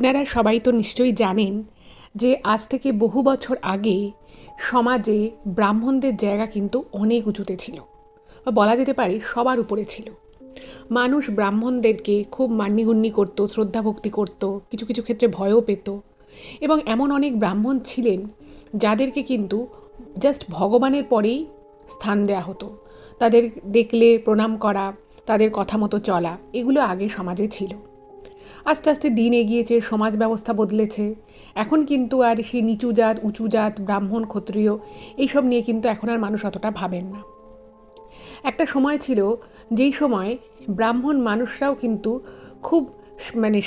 আপনারা সবাই তো নিশ্চয়ই জানেন যে আজ থেকে বহু বছর আগে সমাজে ব্রাহ্মণদের জায়গা কিন্তু অনেক উঁচুতে ছিল, বা বলা যেতে পারে সবার উপরে ছিল। মানুষ ব্রাহ্মণদেরকে খুব মান্যিগুণ্যি করত, শ্রদ্ধা ভক্তি করত, কিছু কিছু ক্ষেত্রে ভয়ও পেত। এবং এমন অনেক ব্রাহ্মণ ছিলেন যাদেরকে কিন্তু জাস্ট ভগবানের পরেই স্থান দেওয়া হতো। তাদের দেখলে প্রণাম করা, তাদের কথা মতো চলা, এগুলো আগে সমাজে ছিল। আস্তে আস্তে দিন এগিয়েছে, সমাজ ব্যবস্থা বদলেছে। এখন কিন্তু আর সেই নিচু জাত, উঁচু জাত, ব্রাহ্মণ, ক্ষত্রিয় এইসব নিয়ে কিন্তু এখন আর মানুষ অতটা ভাবেন না। একটা সময় ছিল যেই সময় ব্রাহ্মণ মানুষরাও কিন্তু খুব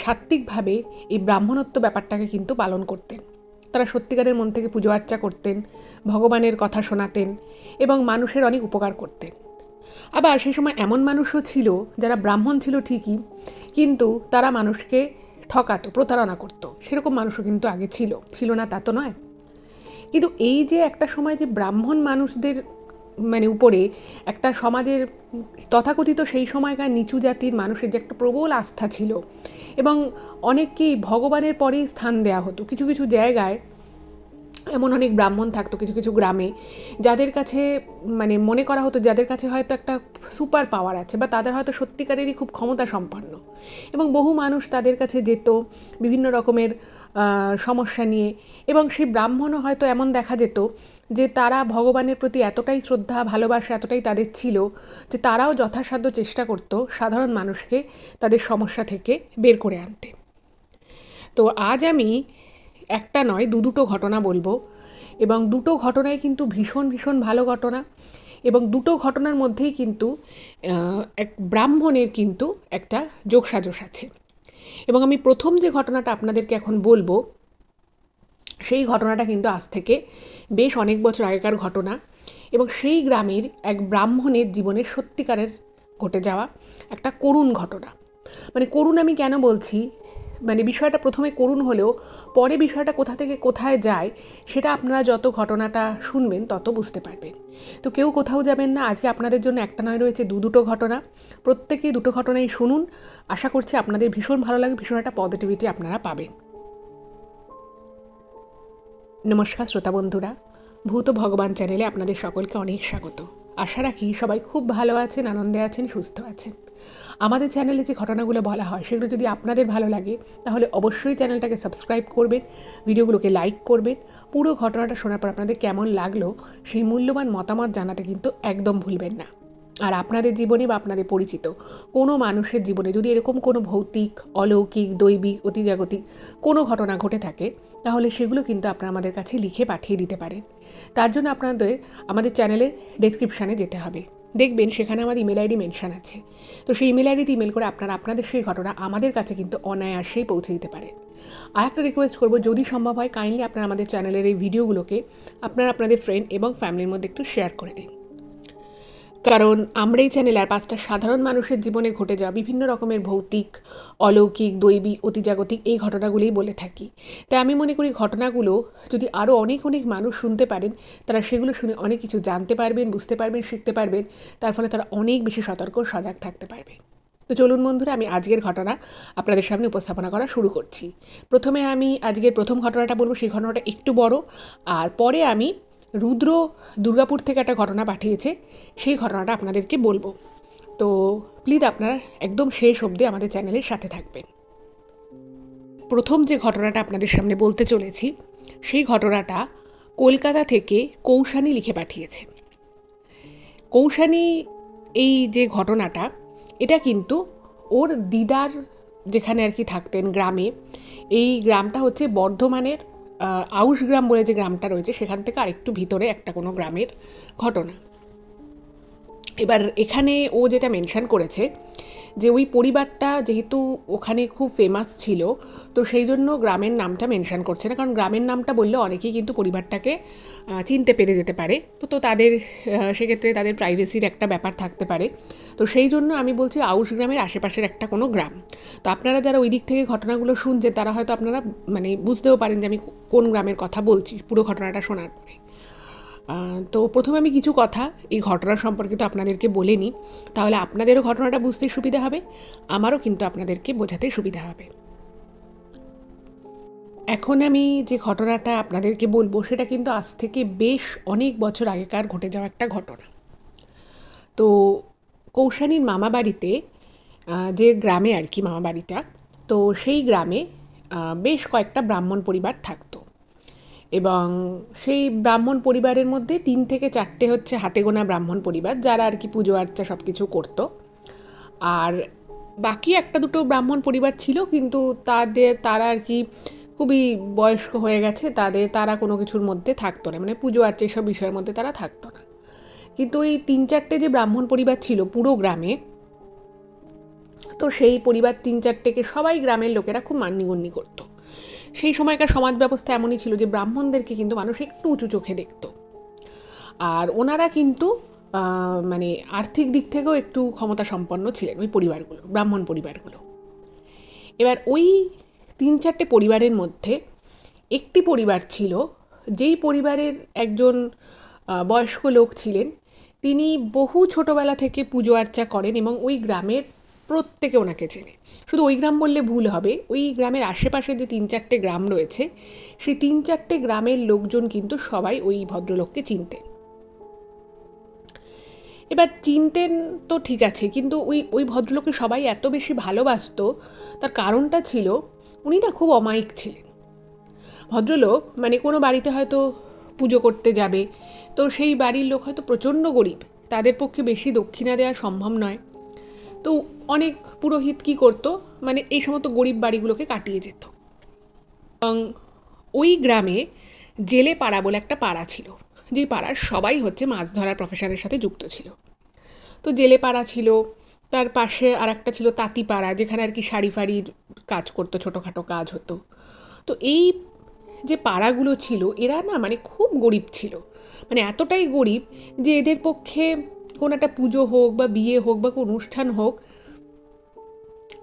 সাত্ত্বিকভাবে এই ব্রাহ্মণত্ব ব্যাপারটাকে কিন্তু পালন করতেন। তারা সত্যিকারের মন থেকে পুজো আর্চা করতেন, ভগবানের কথা শোনাতেন এবং মানুষের অনেক উপকার করতেন। আবার সেই সময় এমন মানুষও ছিল যারা ব্রাহ্মণ ছিল ঠিকই, কিন্তু তারা মানুষকে ঠকাতো, প্রতারণা করতো। সেরকম মানুষও কিন্তু আগে ছিল, ছিল না তা তো নয়। কিন্তু এই যে একটা সময় যে ব্রাহ্মণ মানুষদের উপরে একটা সমাজের তথাকথিত সেই সময়কার নিচু জাতির মানুষের যে একটা প্রবল আস্থা ছিল, এবং অনেককেই ভগবানের পরেই স্থান দেওয়া হতো। কিছু কিছু জায়গায় এমন অনেক ব্রাহ্মণ থাকতো কিছু কিছু গ্রামে, যাদের কাছে মনে করা হতো যাদের কাছে হয়তো একটা সুপার পাওয়ার আছে, বা তাদের হয়তো সত্যিকারেরই খুব ক্ষমতা সম্পন্ন। এবং বহু মানুষ তাদের কাছে যেত বিভিন্ন রকমের সমস্যা নিয়ে, এবং সেই ব্রাহ্মণও হয়তো এমন দেখা যেত যে তারা ভগবানের প্রতি এতটাই শ্রদ্ধা, ভালোবাসা এতটাই তাদের ছিল যে তারাও যথাসাধ্য চেষ্টা করত সাধারণ মানুষকে তাদের সমস্যা থেকে বের করে আনতে। তো আজ আমি একটা নয় দুটো ঘটনা বলবো, এবং দুটো ঘটনাই কিন্তু ভীষণ ভীষণ ভালো ঘটনা, এবং দুটো ঘটনার মধ্যেই কিন্তু এক ব্রাহ্মণের কিন্তু একটা যোগসাজশ আছে। এবং আমি প্রথম যে ঘটনাটা আপনাদেরকে এখন বলবো সেই ঘটনাটা কিন্তু আজ থেকে বেশ অনেক বছর আগেকার ঘটনা, এবং সেই গ্রামের এক ব্রাহ্মণের জীবনে সত্যিকারের ঘটে যাওয়া একটা করুণ ঘটনা। করুণ আমি কেন বলছি, বিষয়টা প্রথমে করুণ হলেও পরে বিষয়টা কোথা থেকে কোথায় যায় সেটা আপনারা যত ঘটনাটা শুনবেন তত বুঝতে পারবেন। তো কেউ কোথাও যাবেন না, আজকে আপনাদের জন্য একটা নয় রয়েছে দুটো ঘটনা। প্রত্যেকেই দুটো ঘটনাই শুনুন, আশা করছি আপনাদের ভীষণ ভালো লাগে, ভীষণ একটা পজিটিভিটি আপনারা পাবেন। নমস্কার শ্রোতা বন্ধুরা, ভূত ভগবান চ্যানেলে আপনাদের সকলকে অনেক স্বাগত। আশা রাখি সবাই খুব ভালো আছেন, আনন্দে আছেন, সুস্থ আছেন। আমাদের চ্যানেলে যে ঘটনাগুলো বলা হয় সেগুলো যদি আপনাদের ভালো লাগে তাহলে অবশ্যই চ্যানেলটাকে সাবস্ক্রাইব করবেন, ভিডিওগুলোকে লাইক করবেন। পুরো ঘটনাটা শোনার পর আপনাদের কেমন লাগলো সেই মূল্যবান মতামত জানাতে কিন্তু একদম ভুলবেন না। আর আপনাদের জীবনে বা আপনাদের পরিচিত কোনো মানুষের জীবনে যদি এরকম কোনো ভৌতিক, অলৌকিক, দৈবিক, অতিজাগতিক কোনো ঘটনা ঘটে থাকে তাহলে সেগুলো কিন্তু আপনারা আমাদের কাছে লিখে পাঠিয়ে দিতে পারেন। তার জন্য আপনাদের আমাদের চ্যানেলের ডেসক্রিপশানে যেতে হবে, দেখবেন সেখানে আমাদের ইমেল আইডি মেনশন আছে। তো সেই ইমেল আইডিতে ইমেল করে আপনারা আপনাদের সেই ঘটনা আমাদের কাছে কিন্তু অনায়াসেই পৌঁছে দিতে পারেন। আর একটা রিকোয়েস্ট করবো, যদি সম্ভব হয় কাইন্ডলি আপনারা আমাদের চ্যানেলের এই ভিডিওগুলোকে আপনারা আপনাদের ফ্রেন্ড এবং ফ্যামিলির মধ্যে একটু শেয়ার করে দিন। কারণ আমরা এই চ্যানেলে আর 5টা সাধারণ মানুষের জীবনে ঘটে যাওয়া বিভিন্ন রকমের ভৌতিক, অলৌকিক, দৈবিক, অতিজাগতিক এই ঘটনাগুলোই বলে থাকি। তাই আমি মনে করি ঘটনাগুলো যদি আরও অনেক অনেক মানুষ শুনতে পারেন, তারা সেগুলো শুনে অনেক কিছু জানতে পারবেন, বুঝতে পারবেন, শিখতে পারবেন। তার ফলে তারা অনেক বেশি সতর্ক, সজাগ থাকতে পারবে। তো চলুন বন্ধুরা, আমি আজকের ঘটনা আপনাদের সামনে উপস্থাপনা করা শুরু করছি। প্রথমে আমি আজকের প্রথম ঘটনাটা বলবো, সেই ঘটনাটা একটু বড়। আর পরে আমি রুদ্র দুর্গাপুর থেকে একটা ঘটনা পাঠিয়েছে, সেই ঘটনাটা আপনাদেরকে বলবো। তো প্লিজ আপনারা একদম শেষ অবধি আমাদের চ্যানেলের সাথে থাকবেন। প্রথম যে ঘটনাটা আপনাদের সামনে বলতে চলেছি সেই ঘটনাটা কলকাতা থেকে কৌশানী লিখে পাঠিয়েছে। কৌশানী এই যে ঘটনাটা, এটা কিন্তু ওর দিদার যেখানে আর কি থাকতেন গ্রামে, এই গ্রামটা হচ্ছে বর্ধমানের আউশ গ্রাম বলে যে গ্রামটা রয়েছে সেখান থেকে আরেকটু ভিতরে একটা কোনো গ্রামের ঘটনা। এবার এখানে ও যেটা মেনশন করেছে যে ওই পরিবারটা যেহেতু ওখানে খুব ফেমাস ছিল, তো সেই জন্য গ্রামের নামটা মেনশন করছে না, কারণ গ্রামের নামটা বললে অনেকেই কিন্তু পরিবারটাকে চিনতে পেরে যেতে পারে। তো তাদের সেক্ষেত্রে তাদের প্রাইভেসির একটা ব্যাপার থাকতে পারে। তো সেই জন্য আমি বলছি আউশ গ্রামের আশেপাশের একটা কোনো গ্রাম। তো আপনারা যারা ওই দিক থেকে ঘটনাগুলো শুনছেন তারা হয়তো আপনারা বুঝতেও পারেন যে আমি কোন গ্রামের কথা বলছি পুরো ঘটনাটা শোনার পরে। তো প্রথমে আমি কিছু কথা এই ঘটনা সম্পর্কিত আপনাদেরকে বলে নিই, তাহলে আপনাদেরও ঘটনাটা বুঝতে সুবিধা হবে, আমারও কিন্তু আপনাদেরকে বোঝাতে সুবিধা হবে। এখন আমি যে ঘটনাটা আপনাদেরকে বলবো সেটা কিন্তু আজ থেকে বেশ অনেক বছর আগেকার ঘটে যাওয়া একটা ঘটনা। তো কৌশানীর মামা বাড়িতে, যে গ্রামে আর কি মামা বাড়িটা, তো সেই গ্রামে বেশ কয়েকটা ব্রাহ্মণ পরিবার থাকতো। এবং সেই ব্রাহ্মণ পরিবারের মধ্যে ৩ থেকে ৪টে হচ্ছে হাতে গোনা ব্রাহ্মণ পরিবার, যারা আর কি পুজো আর্চা সব কিছু করতো। আর বাকি একটা দুটো ব্রাহ্মণ পরিবার ছিল, কিন্তু তারা আর কি খুবই বয়স্ক হয়ে গেছে, তারা কোনো কিছুর মধ্যে থাকতো না, মানে পুজো আর্চা এসব বিষয়ের মধ্যে তারা থাকতো না। কিন্তু এই ৩-৪টে যে ব্রাহ্মণ পরিবার ছিল পুরো গ্রামে, তো সেই পরিবার ৩-৪টেকে সবাই গ্রামের লোকেরা খুব মান্যিগণ্য করতো। সেই সময়কার সমাজ ব্যবস্থা এমনই ছিল যে ব্রাহ্মণদেরকে কিন্তু মানুষ একটু উঁচু চোখে দেখতো। আর ওনারা কিন্তু মানে আর্থিক দিক থেকেও একটু ক্ষমতা সম্পন্ন ছিলেন, ওই পরিবারগুলো, ব্রাহ্মণ পরিবারগুলো। এবার ওই ৩-৪টে পরিবারের মধ্যে একটি পরিবার ছিল, যেই পরিবারের একজন বয়স্ক লোক ছিলেন। তিনি বহু ছোটবেলা থেকে পুজো আর্চা করেন এবং ওই গ্রামের প্রত্যেকে ওনাকে চেনে। শুধু ওই গ্রাম বললে ভুল হবে, ওই গ্রামের আশেপাশে যে ৩-৪টে গ্রাম রয়েছে, সেই ৩-৪টে গ্রামের লোকজন কিন্তু সবাই ওই ভদ্রলোককে চিনতেন। এবার চিনতেন তো ঠিক আছে, কিন্তু ওই ওই ভদ্রলোককে সবাই এত বেশি ভালোবাসতো, তার কারণটা ছিল উনি না খুব অমায়িক ছিলেন। ভদ্রলোক মানে কোনো বাড়িতে হয়তো পুজো করতে যাবে, তো সেই বাড়ির লোক হয়তো প্রচণ্ড গরিব, তাদের পক্ষে বেশি দক্ষিণা দেওয়া সম্ভব নয়। তো অনেক পুরোহিত কী করতো, মানে এই সমস্ত গরিব বাড়িগুলোকে কাটিয়ে যেত। এবং ওই গ্রামে জেলে পাড়া বলে একটা পাড়া ছিল, যে পাড়ার সবাই হচ্ছে মাছ ধরার প্রফেশনের সাথে যুক্ত ছিল। তো জেলে পাড়া ছিল, তার পাশে আর একটা ছিল তাঁতি পাড়া, যেখানে আর কি শাড়ি ফাড়ির কাজ করতো, ছোটোখাটো কাজ হতো। তো এই যে পাড়াগুলো ছিল, এরা না মানে খুব গরিব ছিল, মানে এতটাই গরিব যে এদের পক্ষে কোনো একটা পুজো হোক বা বিয়ে হোক বা কোনো অনুষ্ঠান হোক,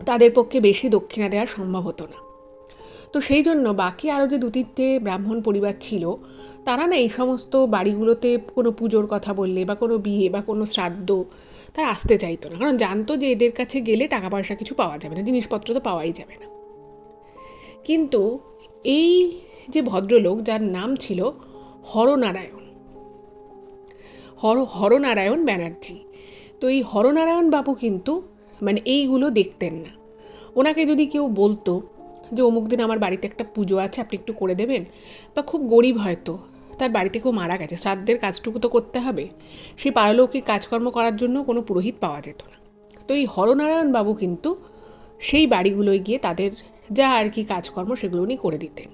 তাদের পক্ষে বেশি দক্ষিণা দেওয়া সম্ভব হতো না। তো সেই জন্য বাকি আরও যে ২-৩টে ব্রাহ্মণ পরিবার ছিল, তারা না এই সমস্ত বাড়িগুলোতে কোনো পুজোর কথা বললে বা কোনো বিয়ে বা কোনো শ্রাদ্ধ তারা আসতে চাইতো না, কারণ জানতো যে এদের কাছে গেলে টাকা পয়সা কিছু পাওয়া যাবে না, জিনিসপত্র তো পাওয়াই যাবে না। কিন্তু এই যে ভদ্রলোক, যার নাম ছিল হরনারায়ণ, হরনারায়ণ ব্যানার্জি, তো এই হরনারায়ণ বাবু কিন্তু মানে এইগুলো দেখতেন না। ওনাকে যদি কেউ বলতো যে অমুক দিন আমার বাড়িতে একটা পুজো আছে, আপনি একটু করে দেবেন, বা খুব গরিব হয়তো, তার বাড়িতে কেউ মারা গেছে, শ্রাদ্ধের কাজটুকু তো করতে হবে, সেই পারলৌকিক কাজকর্ম করার জন্য কোনো পুরোহিত পাওয়া যেত না। তো এই হরনারায়ণ বাবু কিন্তু সেই বাড়িগুলোয় গিয়ে তাদের যা আর কি কাজকর্ম সেগুলো উনি করে দিতেন।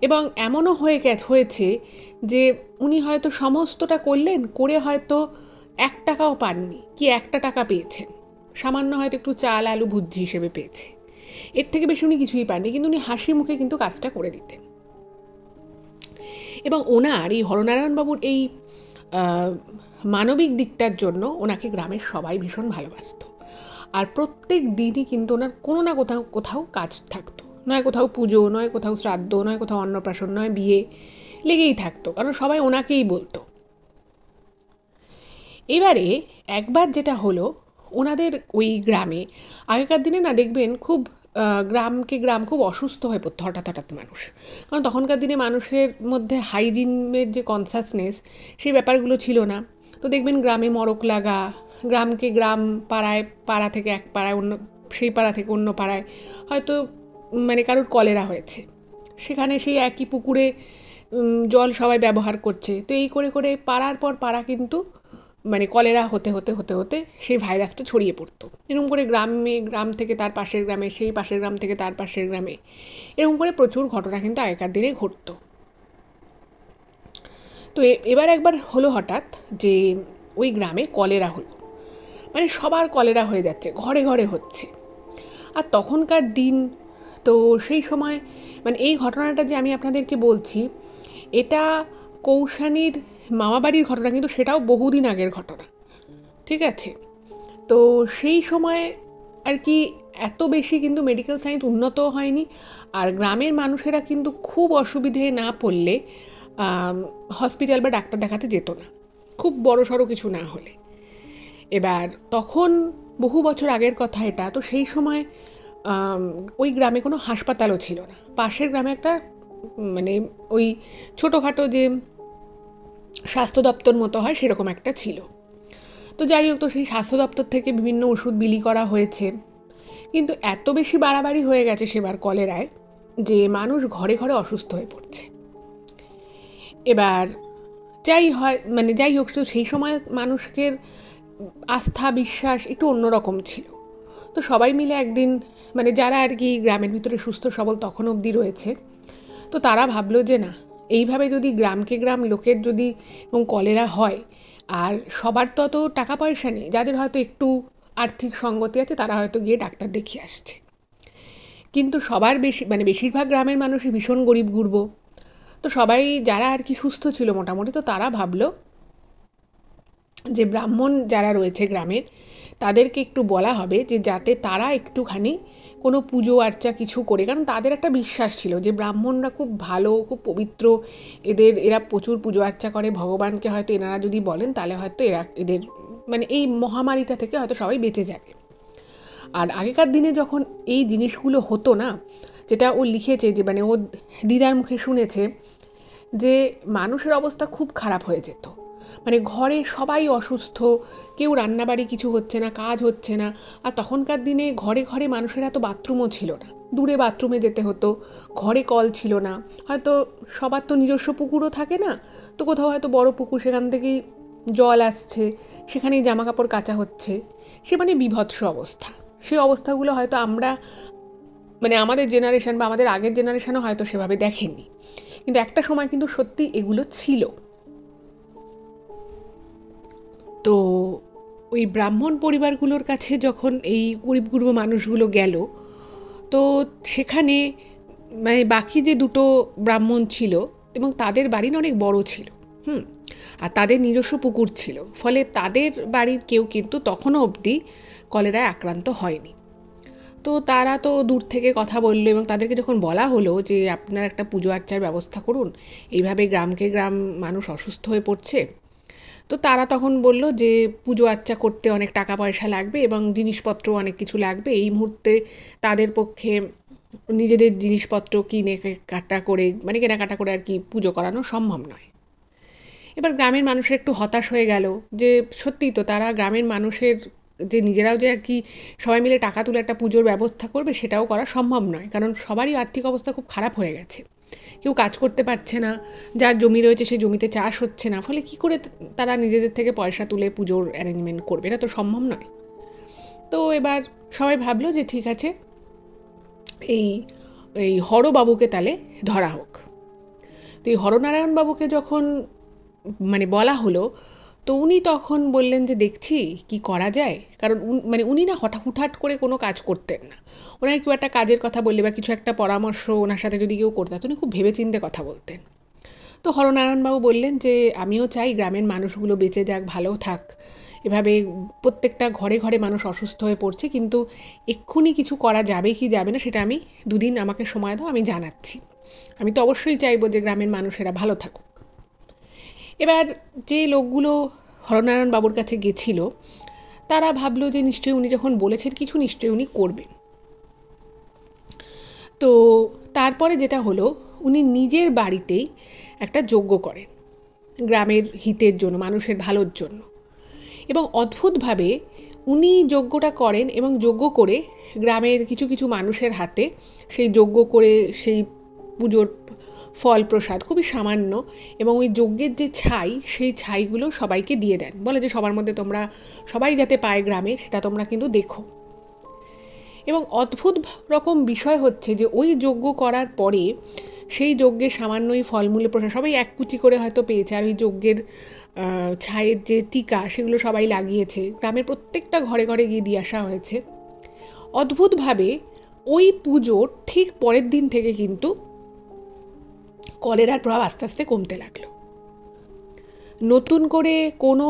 এবং এমনও হয়েছে যে উনি হয়তো সমস্তটা করলেন, করে হয়তো ১ টাকাও পাননি, কি ১টা টাকা পেয়েছেন, সামান্য হয়তো একটু চাল আলু ভুজ্জি হিসেবে পেয়েছে, এর থেকে বেশি উনি কিছুই পাননি, কিন্তু উনি হাসি মুখে কিন্তু কাজটা করে দিতেন। এবং ওনার এই হরনারায়ণবাবুর এই মানবিক দিকটার জন্য ওনাকে গ্রামের সবাই ভীষণ ভালোবাসত। আর প্রত্যেক দিনই কিন্তু ওনার কোনো না কোথাও কোথাও কাজ থাকতো, নয় কোথাও পুজো, নয় কোথাও শ্রাদ্ধ, নয় কোথাও অন্নপ্রাশন, নয় বিয়ে, লেগেই থাকতো, কারণ সবাই ওনাকেই বলতো। এবারে একবার যেটা হলো, ওনাদের ওই গ্রামে আগেকার দিনে না দেখবেন খুব গ্রাম খুব অসুস্থ হয়ে পড়তো হঠাৎ হঠাৎ মানুষ, কারণ তখনকার দিনে মানুষের মধ্যে হাইজিনের যে কনসাসনেস, সেই ব্যাপারগুলো ছিল না। তো দেখবেন গ্রামে মড়ক লাগা, গ্রাম পাড়া থেকে এক পাড়ায় অন্য, সেই পাড়া থেকে অন্য পাড়ায় হয়তো মানে কারোর কলেরা হয়েছে, সেখানে সেই একই পুকুরে জল সবাই ব্যবহার করছে, তো এই করে করে পাড়ার পর পাড়া কিন্তু মানে কলেরা হতে হতে হতে হতে সেই ভাইরাসটা ছড়িয়ে পড়তো। এরকম করে গ্রাম থেকে তার পাশের গ্রামে, সেই পাশের গ্রাম থেকে তার পাশের গ্রামে, এরকম করে প্রচুর ঘটনা কিন্তু আগেকার দিনে ঘটতো। তো এবার একবার হলো হঠাৎ যে ওই গ্রামে কলেরা হলো, মানে সবার কলেরা হয়ে যাচ্ছে, ঘরে ঘরে হচ্ছে। আর তখনকার দিন, তো সেই সময় মানে এই ঘটনাটা যে আমি আপনাদেরকে বলছি, এটা কৌশানীর মামাবাড়ির ঘটনা, কিন্তু সেটাও বহুদিন আগের ঘটনা, ঠিক আছে? তো সেই সময় আর কি এত বেশি কিন্তু মেডিকেল সায়েন্স উন্নত হয়নি, আর গ্রামের মানুষেরা কিন্তু খুব অসুবিধে না পড়লে হসপিটাল বা ডাক্তার দেখাতে যেত না, খুব বড় সড়ো কিছু না হলে। এবার তখন বহু বছর আগের কথা এটা, তো সেই সময় আম, ওই গ্রামে কোনো হাসপাতালও ছিল না। পাশের গ্রামে একটা মানে ওই ছোটোখাটো যে স্বাস্থ্য দপ্তর মতো হয় সেরকম একটা ছিল। তো যাই হোক, তো সেই স্বাস্থ্য দপ্তর থেকে বিভিন্ন ওষুধ বিলি করা হয়েছে, কিন্তু এত বেশি বাড়াবাড়ি হয়ে গেছে সেবার কলেরায় যে মানুষ ঘরে ঘরে অসুস্থ হয়ে পড়ছে। এবার যাই হোক, তো সেই সময় মানুষের আস্থা বিশ্বাস একটু অন্যরকম ছিল। তো সবাই মিলে একদিন, যারা আর কি গ্রামের ভিতরে সুস্থ সবল তখন অবধি রয়েছে, তো তারা ভাবলো যে না, এইভাবে যদি গ্রামকে গ্রাম লোকের যদি এবং কলেরা হয়, আর সবার তো অত টাকা পয়সা নেই, যাদের হয়তো একটু আর্থিক সঙ্গতি আছে তারা হয়তো গিয়ে ডাক্তার দেখিয়ে আসছে, কিন্তু সবার বেশি বেশিরভাগ গ্রামের মানুষই ভীষণ গরিব গুরব। তো সবাই যারা আর কি সুস্থ ছিল মোটামুটি, তো তারা ভাবলো যে ব্রাহ্মণ যারা রয়েছে গ্রামের তাদেরকে একটু বলা হবে যে যাতে তারা একটুখানি কোনো পুজো আর্চা কিছু করে, কারণ তাদের একটা বিশ্বাস ছিল যে ব্রাহ্মণরা খুব ভালো, খুব পবিত্র, এরা প্রচুর পুজো আর্চা করে ভগবানকে, হয়তো এনারা যদি বলেন তাহলে হয়তো এদের এই মহামারীটা থেকে হয়তো সবাই বেঁচে যাবে। আর আগেকার দিনে যখন এই জিনিসগুলো হতো না, যেটা ও লিখেছে যে ও দিদার মুখে শুনেছে যে মানুষের অবস্থা খুব খারাপ হয়ে যেত, ঘরে সবাই অসুস্থ, কেউ রান্নাবাড়ি কিছু হচ্ছে না, কাজ হচ্ছে না। আর তখনকার দিনে ঘরে ঘরে মানুষের এত বাথরুমও ছিল না, দূরে বাথরুমে যেতে হতো, ঘরে কল ছিল না, হয়তো সবার তো নিজস্ব পুকুরও থাকে না, তো কোথাও হয়তো বড় পুকুর, সেখান থেকেই জল আসছে, সেখানেই জামা কাপড় কাচা হচ্ছে। সে বিভৎস অবস্থা। সেই অবস্থাগুলো হয়তো আমরা আমাদের জেনারেশন বা আমাদের আগের জেনারেশনও হয়তো সেভাবে দেখেননি, কিন্তু একটা সময় কিন্তু সত্যি এগুলো ছিল। তো ওই ব্রাহ্মণ পরিবারগুলোর কাছে যখন এই গরিব গুরব মানুষগুলো গেল, তো সেখানে বাকি যে দুটো ব্রাহ্মণ ছিল এবং তাদের বাড়ি না অনেক বড় ছিল, আর তাদের নিজস্ব পুকুর ছিল, ফলে তাদের বাড়ির কেউ কিন্তু তখনও অবধি কলেরায় আক্রান্ত হয়নি। তো তারা তো দূর থেকে কথা বললো এবং তাদেরকে যখন বলা হলো যে আপনারা একটা পুজো আর্চার ব্যবস্থা করুন, এইভাবে গ্রামকে গ্রাম মানুষ অসুস্থ হয়ে পড়ছে, তো তারা তখন বলল যে পুজো আর্চা করতে অনেক টাকা পয়সা লাগবে এবং জিনিসপত্র অনেক কিছু লাগবে, এই মুহূর্তে তাদের পক্ষে নিজেদের জিনিসপত্র কেনাকাটা করে আর কি পুজো করানো সম্ভব নয়। এবার গ্রামের মানুষের একটু হতাশ হয়ে গেল যে সত্যিই তো তারা গ্রামের মানুষের যে নিজেরাও যে আর কি সবাই মিলে টাকা তুলে একটা পুজোর ব্যবস্থা করবে সেটাও করা সম্ভব নয়, কারণ সবারই আর্থিক অবস্থা খুব খারাপ হয়ে গেছে, কেউ কাজ করতে পারছে না, যার জমি রয়েছে সেই জমিতে চাষ হচ্ছে না, ফলে কি করে তারা নিজেদের থেকে পয়সা তুলে পুজোর অ্যারেঞ্জমেন্ট করবে, এটা তো সম্ভব নয়। তো এবার সবাই ভাবলো যে ঠিক আছে, এই এই হরবাবুকে তাহলে ধরা হোক। তো এই হরনারায়ণ বাবুকে যখন বলা হলো, তো উনি তখন বললেন যে দেখছি কি করা যায়, কারণ উনি না হুটহাট করে কোনো কাজ করতেন না। ওনার কেউ একটা কাজের কথা বললে বা কিছু একটা পরামর্শ ওনার সাথে যদি কেউ করতেন, উনি খুব ভেবেচিন্তে কথা বলতেন। তো হরনারায়ণবাবু বললেন যে আমিও চাই গ্রামের মানুষগুলো বেঁচে যাক, ভালো থাক, এভাবে প্রত্যেকটা ঘরে ঘরে মানুষ অসুস্থ হয়ে পড়ছে, কিন্তু এক্ষুনি কিছু করা যাবে কি যাবে না সেটা আমি দুদিন আমাকে সময় দাও, আমি জানাচ্ছি। আমি তো অবশ্যই চাইবো যে গ্রামের মানুষেরা ভালো থাকুক। এবার যে লোকগুলো হরনারায়ণ বাবুর কাছে গেছিল তারা ভাবলো যে নিশ্চয়ই উনি যখন বলেছেন কিছু নিশ্চয়ই উনি করবেন। তো তারপরে যেটা হলো, উনি নিজের বাড়িতেই একটা যজ্ঞ করেন গ্রামের হিতের জন্য, মানুষের ভালোর জন্য, এবং অদ্ভুতভাবে উনি যজ্ঞটা করেন এবং যজ্ঞ করে গ্রামের কিছু কিছু মানুষের হাতে সেই যজ্ঞ করে সেই পুজোর ফল প্রসাদ খুবই সামান্য, এবং ওই যজ্ঞের যে ছাই সেই ছাইগুলো সবাইকে দিয়ে দেন, বলে যে সবার মধ্যে তোমরা সবাই যাতে পায় গ্রামে সেটা তোমরা কিন্তু দেখো। এবং অদ্ভুত রকম বিষয় হচ্ছে যে ওই যজ্ঞ করার পরে সেই যজ্ঞের সামান্যই ফলমূলের প্রসাদ সবাই এক কুচি করে হয়তো পেয়েছে, আর ওই যজ্ঞের ছায়ের যে টিকা সেগুলো সবাই লাগিয়েছে, গ্রামের প্রত্যেকটা ঘরে ঘরে গিয়ে দিয়ে আসা হয়েছে। অদ্ভুতভাবে ওই পুজোর ঠিক পরের দিন থেকে কিন্তু কলেরার প্রভাব আস্তে আস্তে কমতে লাগলো। নতুন করে কোনো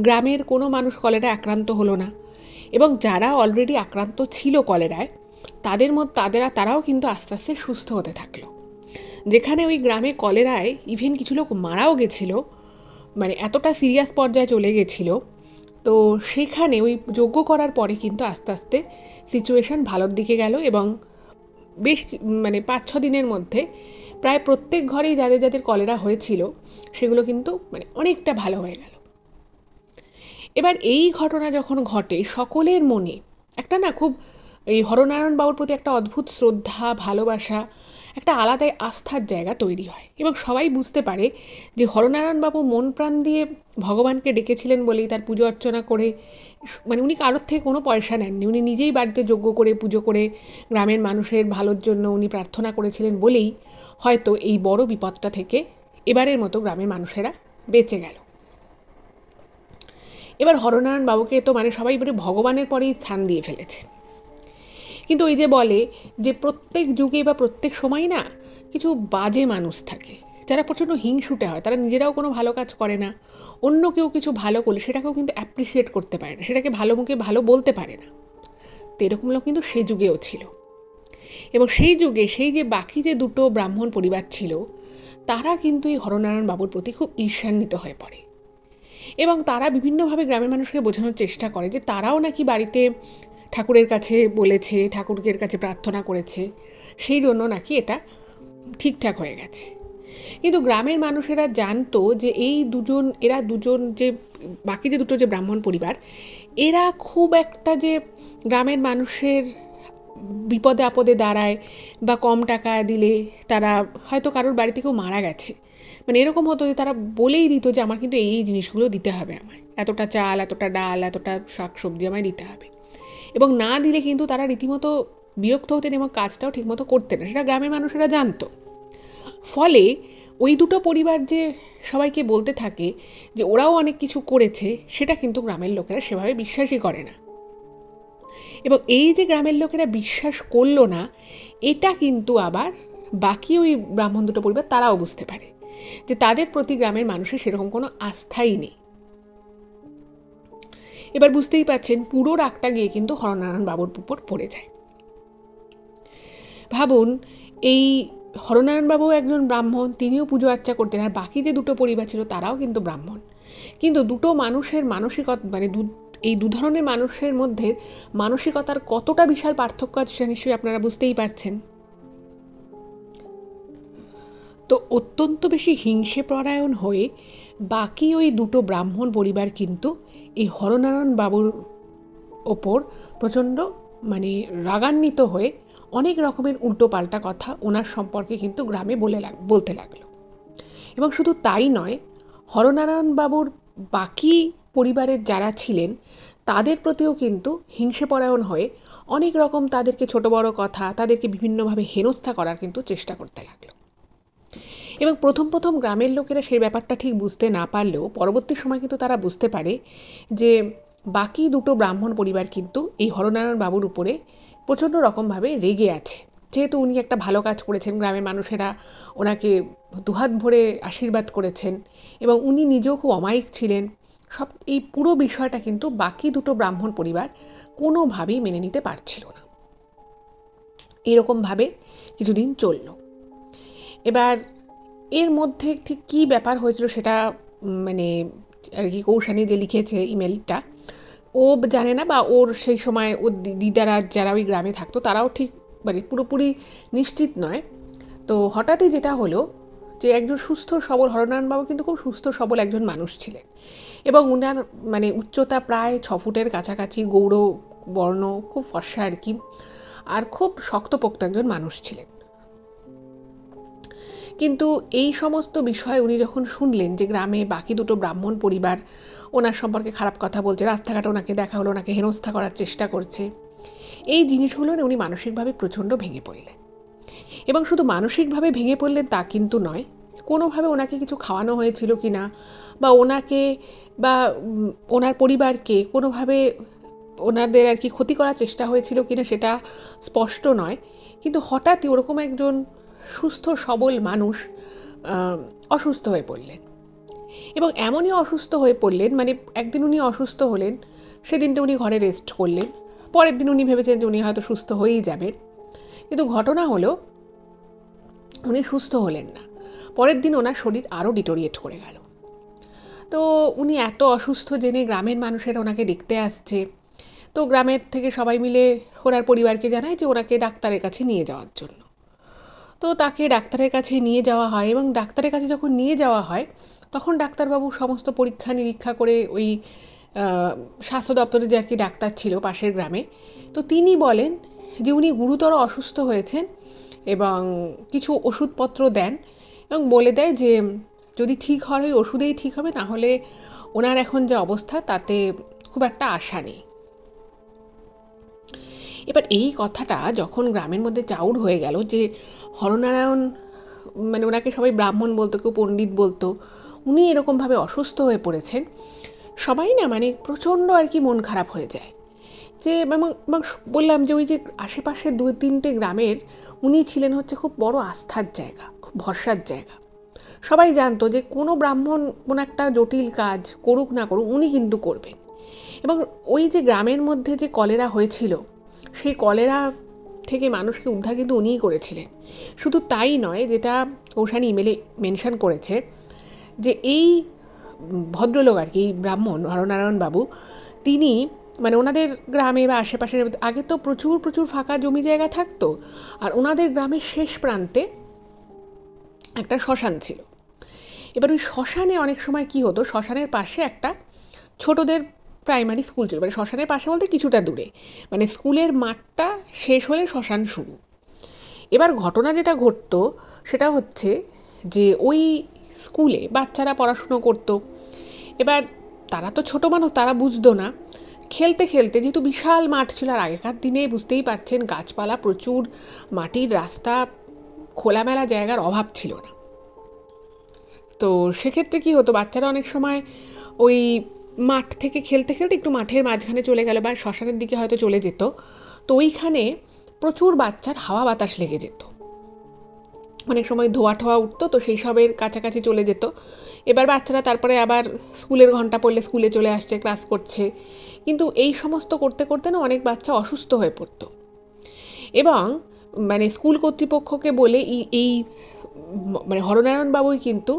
গ্রামের কোনো মানুষ কলেরা আক্রান্ত হলো না, এবং যারা অলরেডি আক্রান্ত ছিল কলেরায় তারাও কিন্তু আস্তে আস্তে সুস্থ হতে থাকলো। যেখানে ওই গ্রামে কলেরায় ইভেন কিছু লোক মারাও গেছিল, এতটা সিরিয়াস পর্যায়ে চলে গেছিল তো সেখানে ওই যজ্ঞ করার পরে কিন্তু আস্তে আস্তে সিচুয়েশন ভালোর দিকে গেল এবং বেশ 5-6 দিনের মধ্যে প্রায় প্রত্যেক ঘরেই যাদের যাদের কলেরা হয়েছিল সেগুলো কিন্তু অনেকটা ভালো হয়ে গেল। এবার এই ঘটনা যখন ঘটে সকলের মনে একটা না খুব এই হরনারায়ণ বাবুর প্রতি একটা অদ্ভুত শ্রদ্ধা ভালোবাসা একটা আলাদাই আস্থার জায়গা তৈরি হয় এবং সবাই বুঝতে পারে যে হরনারায়ণ বাবু মন প্রাণ দিয়ে ভগবানকে ডেকেছিলেন বলেই তার পুজো অর্চনা করে উনি কারোর থেকে কোনো পয়সা নেননি, উনি নিজেই বাড়িতে যজ্ঞ করে পুজো করে গ্রামের মানুষের ভালোর জন্য উনি প্রার্থনা করেছিলেন বলেই হয়তো এই বড় বিপদটা থেকে এবারের মতো গ্রামের মানুষেরা বেঁচে গেল। এবার হরনারায়ণ বাবুকে তো সবাই ভগবানের পরেই স্থান দিয়ে ফেলেছে। কিন্তু ওই যে বলে যে প্রত্যেক যুগে বা প্রত্যেক সময় না কিছু বাজে মানুষ থাকে যারা প্রচণ্ড হিংসুটে হয়, তারা নিজেরাও কোনো ভালো কাজ করে না, অন্য কেউ কিছু ভালো করলে সেটাকেও কিন্তু অ্যাপ্রিসিয়েট করতে পারে না, সেটাকে ভালো মুখে ভালো বলতে পারে না। তো এরকম লোক কিন্তু সেই যুগেও ছিল এবং সেই যুগে সেই যে বাকি যে দুটো ব্রাহ্মণ পরিবার ছিল তারা কিন্তু এই হরনারায়ণ বাবুর প্রতি খুব ঈর্ষান্বিত হয়ে পড়ে এবং তারা বিভিন্নভাবে গ্রামের মানুষকে বোঝানোর চেষ্টা করে যে তারাও নাকি বাড়িতে ঠাকুরের কাছে বলেছে, ঠাকুরের কাছে প্রার্থনা করেছে, সেই জন্য নাকি এটা ঠিকঠাক হয়ে গেছে। কিন্তু গ্রামের মানুষেরা জানতো যে এরা দুজন যে বাকি যে দুটো যে ব্রাহ্মণ পরিবার এরা খুব একটা যে গ্রামের মানুষের বিপদে আপদে দাঁড়ায় বা কম টাকা দিলে তারা হয়তো কারোর বাড়িতে কেউ মারা গেছে এরকম হতো যে তারা বলেই দিত যে আমার কিন্তু এই জিনিসগুলো দিতে হবে, আমায় এতটা চাল, এতটা ডাল, এতটা শাক সবজি আমায় দিতে হবে, এবং না দিলে কিন্তু তারা রীতিমতো বিরক্ত হতেন এবং কাজটাও ঠিকমতো করতেন না, সেটা গ্রামের মানুষেরা জানতো। ফলে ওই দুটো পরিবার যে সবাইকে বলতে থাকে যে ওরাও অনেক কিছু করেছে সেটা কিন্তু গ্রামের লোকেরা সেভাবে বিশ্বাসই করে না। এবং এই যে গ্রামের লোকেরা বিশ্বাস করলো না এটা কিন্তু আবার বাকি ওই ব্রাহ্মণ দুটো পরিবার তারাও বুঝতে পারে যে তাদের প্রতি গ্রামের মানুষের সেরকম কোনো আস্থাই নেই। এবার বুঝতেই পারছেন পুরো রাগটা গিয়ে কিন্তু হরনারায়ণ বাবুর উপর পড়ে যায়। ভাবুন, এই হরনারায়ণ বাবু একজন ব্রাহ্মণ, তিনিও পুজো আর্চা করতেন, আর বাকি যে দুটো পরিবার ছিল তারাও কিন্তু ব্রাহ্মণ, কিন্তু দুটো মানুষের মানসিকতা এই দু ধরনের মানুষের মধ্যে মানসিকতার কতটা বিশাল পার্থক্য আছে সেটা নিশ্চয়ই আপনারা বুঝতেই পারছেন। তো অত্যন্ত বেশি হিংসে পরায়ণ হয়ে বাকি ওই দুটো ব্রাহ্মণ পরিবার কিন্তু এই হরনারায়ণ বাবুর ওপর প্রচণ্ড রাগান্বিত হয়ে অনেক রকমের উল্টোপাল্টা কথা ওনার সম্পর্কে কিন্তু গ্রামে বলতে লাগলো। এবং শুধু তাই নয়, হরনারায়ণ বাবুর বাকি পরিবারের যারা ছিলেন তাদের প্রতিও কিন্তু হিংসে পরায়ণ হয়ে অনেক রকম তাদেরকে ছোট বড় কথা, তাদেরকে বিভিন্নভাবে হেনস্থা করার কিন্তু চেষ্টা করতে লাগলো। এবং প্রথম প্রথম গ্রামের লোকেরা সেই ব্যাপারটা ঠিক বুঝতে না পারলেও পরবর্তী সময় কিন্তু তারা বুঝতে পারে যে বাকি দুটো ব্রাহ্মণ পরিবার কিন্তু এই হরনারায়ণ বাবুর উপরে প্রচণ্ড রকমভাবে রেগে আছে, যেহেতু উনি একটা ভালো কাজ করেছেন, গ্রামের মানুষেরা ওনাকে দুহাত ভরে আশীর্বাদ করেছেন এবং উনি নিজেও খুব অমায়িক ছিলেন। এই পুরো বিষয়টা কিন্তু বাকি দুটো ব্রাহ্মণ পরিবার কোনোভাবেই মেনে নিতে পারছিল না। এরকমভাবে কিছুদিন চলল। এবার এর মধ্যে ঠিক কী ব্যাপার হয়েছিল সেটা আর কি কৌশানী যে লিখেছে ইমেলটা ও জানে না, বা ওর সেই সময় ওর দিদারা যারা ওই গ্রামে থাকতো তারাও ঠিক পুরোপুরি নিশ্চিত নয়। তো হঠাৎই যেটা হলো যে একজন সুস্থ সবল হরনারায়ণ বাবু কিন্তু খুব সুস্থ সবল একজন মানুষ ছিলেন এবং উনার উচ্চতা প্রায় 6 ফুটের কাছাকাছি, গৌর বর্ণ, খুব ফর্সা আর কি, আর খুব শক্তপোক্ত একজন মানুষ ছিলেন। কিন্তু এই সমস্ত বিষয় উনি যখন শুনলেন যে গ্রামে বাকি দুটো ব্রাহ্মণ পরিবার ওনার সম্পর্কে খারাপ কথা বলছে, রাস্তাঘাটে ওনাকে দেখা হলো ওনাকে হেনস্থা করার চেষ্টা করছে, এই জিনিসগুলো উনি মানসিকভাবে প্রচণ্ড ভেঙে পড়লেন। এবং শুধু মানসিকভাবে ভেঙে পড়লেন তা কিন্তু নয়, কোনোভাবে ওনাকে কিছু খাওয়ানো হয়েছিল কিনা বা ওনাকে বা ওনার পরিবারকে কোনোভাবে ওনাদের আর কি ক্ষতি করার চেষ্টা হয়েছিল কিনা সেটা স্পষ্ট নয়, কিন্তু হঠাৎই ওরকম একজন সুস্থ সবল মানুষ অসুস্থ হয়ে পড়লেন। এবং এমনই অসুস্থ হয়ে পড়লেন একদিন উনি অসুস্থ হলেন, সেদিনটা উনি ঘরে রেস্ট করলেন, পরের দিন উনি ভেবেছেন যে উনি হয়তো সুস্থ হয়েই যাবেন, কিন্তু ঘটনা হলো উনি সুস্থ হলেন না, পরের দিন ওনার শরীর আরও ডিটোরিয়েট করে গেল। তো উনি এত অসুস্থ জেনে গ্রামের মানুষেরা ওনাকে দেখতে আসছে। তো গ্রামের থেকে সবাই মিলে ওনার পরিবারকে জানায় যে ওনাকে ডাক্তারের কাছে নিয়ে যাওয়ার জন্য। তো তাকে ডাক্তারের কাছে নিয়ে যাওয়া হয় এবং ডাক্তারের কাছে যখন নিয়ে যাওয়া হয় তখন ডাক্তারবাবু সমস্ত পরীক্ষা নিরীক্ষা করে ওই স্বাস্থ্য দপ্তরে যে আর কি ডাক্তার ছিল পাশের গ্রামে, তো তিনি বলেন যে উনি গুরুতর অসুস্থ হয়েছেন এবং কিছু ওষুধপত্র দেন এবং বলে দেয় যে যদি ঠিক হয় ওই ওষুধেই ঠিক হবে, না হলে ওনার এখন যে অবস্থা তাতে খুব একটা আশা নেই। এবার এই কথাটা যখন গ্রামের মধ্যে চাউর হয়ে গেল যে হরনারায়ণ, মানে ওনাকে সবাই ব্রাহ্মণ বলতো, কেউ পণ্ডিত বলতো, উনি এরকমভাবে অসুস্থ হয়ে পড়েছেন, সবাই না মানে প্রচণ্ড আর কি মন খারাপ হয়ে যায়। যে বললাম যে ওই যে আশেপাশের 2-3টে গ্রামের উনি ছিলেন হচ্ছে খুব বড় আস্থার জায়গা, খুব ভরসার জায়গা। সবাই জানতো যে কোনো ব্রাহ্মণ কোনো একটা জটিল কাজ করুক না করুক উনি কিন্তু করবেন। এবং ওই যে গ্রামের মধ্যে যে কলেরা হয়েছিল সেই কলেরা থেকে মানুষকে উদ্ধার কিন্তু উনিই করেছিলেন। শুধু তাই নয়, যেটা কৌশানী ইমেলে মেনশন করেছে, যে এই ভদ্রলোক আর কি ব্রাহ্মণ হরনারায়ণ বাবু, তিনি মানে ওনাদের গ্রামে বা আশেপাশের আগে তো প্রচুর প্রচুর ফাঁকা জমি জায়গা থাকতো, আর ওনাদের গ্রামের শেষ প্রান্তে একটা শ্মশান ছিল। এবার ওই শ্মশানে অনেক সময় কি হতো, শ্মশানের পাশে একটা ছোটদের প্রাইমারি স্কুল ছিল, মানে শ্মশানের পাশে বলতে কিছুটা দূরে, মানে স্কুলের মাঠটা শেষ হলে শ্মশান শুরু। এবার ঘটনা যেটা ঘটতো সেটা হচ্ছে যে ওই স্কুলে বাচ্চারা পড়াশুনো করতো। এবার তারা তো ছোট মানুষ, তারা বুঝতো না। খেলতে খেলতে, যেহেতু বিশাল মাঠ ছিল, আর আগেকার দিনে বুঝতেই পারছেন গাছপালা প্রচুর, মাটির রাস্তা, খোলামেলা জায়গার অভাব ছিল না। তো সেক্ষেত্রে কি হতো, বাচ্চারা অনেক সময় ওই মাঠ থেকে খেলতে খেলতে একটু মাঠের মাঝখানে চলে গেল বা শ্মশানের দিকে হয়তো চলে যেত, তো ওইখানে প্রচুর বাচ্চার হাওয়া বাতাস লেগে যেত, অনেক সময় ধোয়া ঠোয়া উঠতো, তো সেই সবের কাছাকাছি চলে যেত। এবার বাচ্চারা তারপরে আবার স্কুলের ঘন্টা পড়লে স্কুলে চলে আসছে, ক্লাস করছে, কিন্তু এই সমস্ত করতে করতে না অনেক বাচ্চা অসুস্থ হয়ে পড়তো। এবং মানে স্কুল কর্তৃপক্ষকে বলে এই মানে হরনারায়ণ বাবুই কিন্তু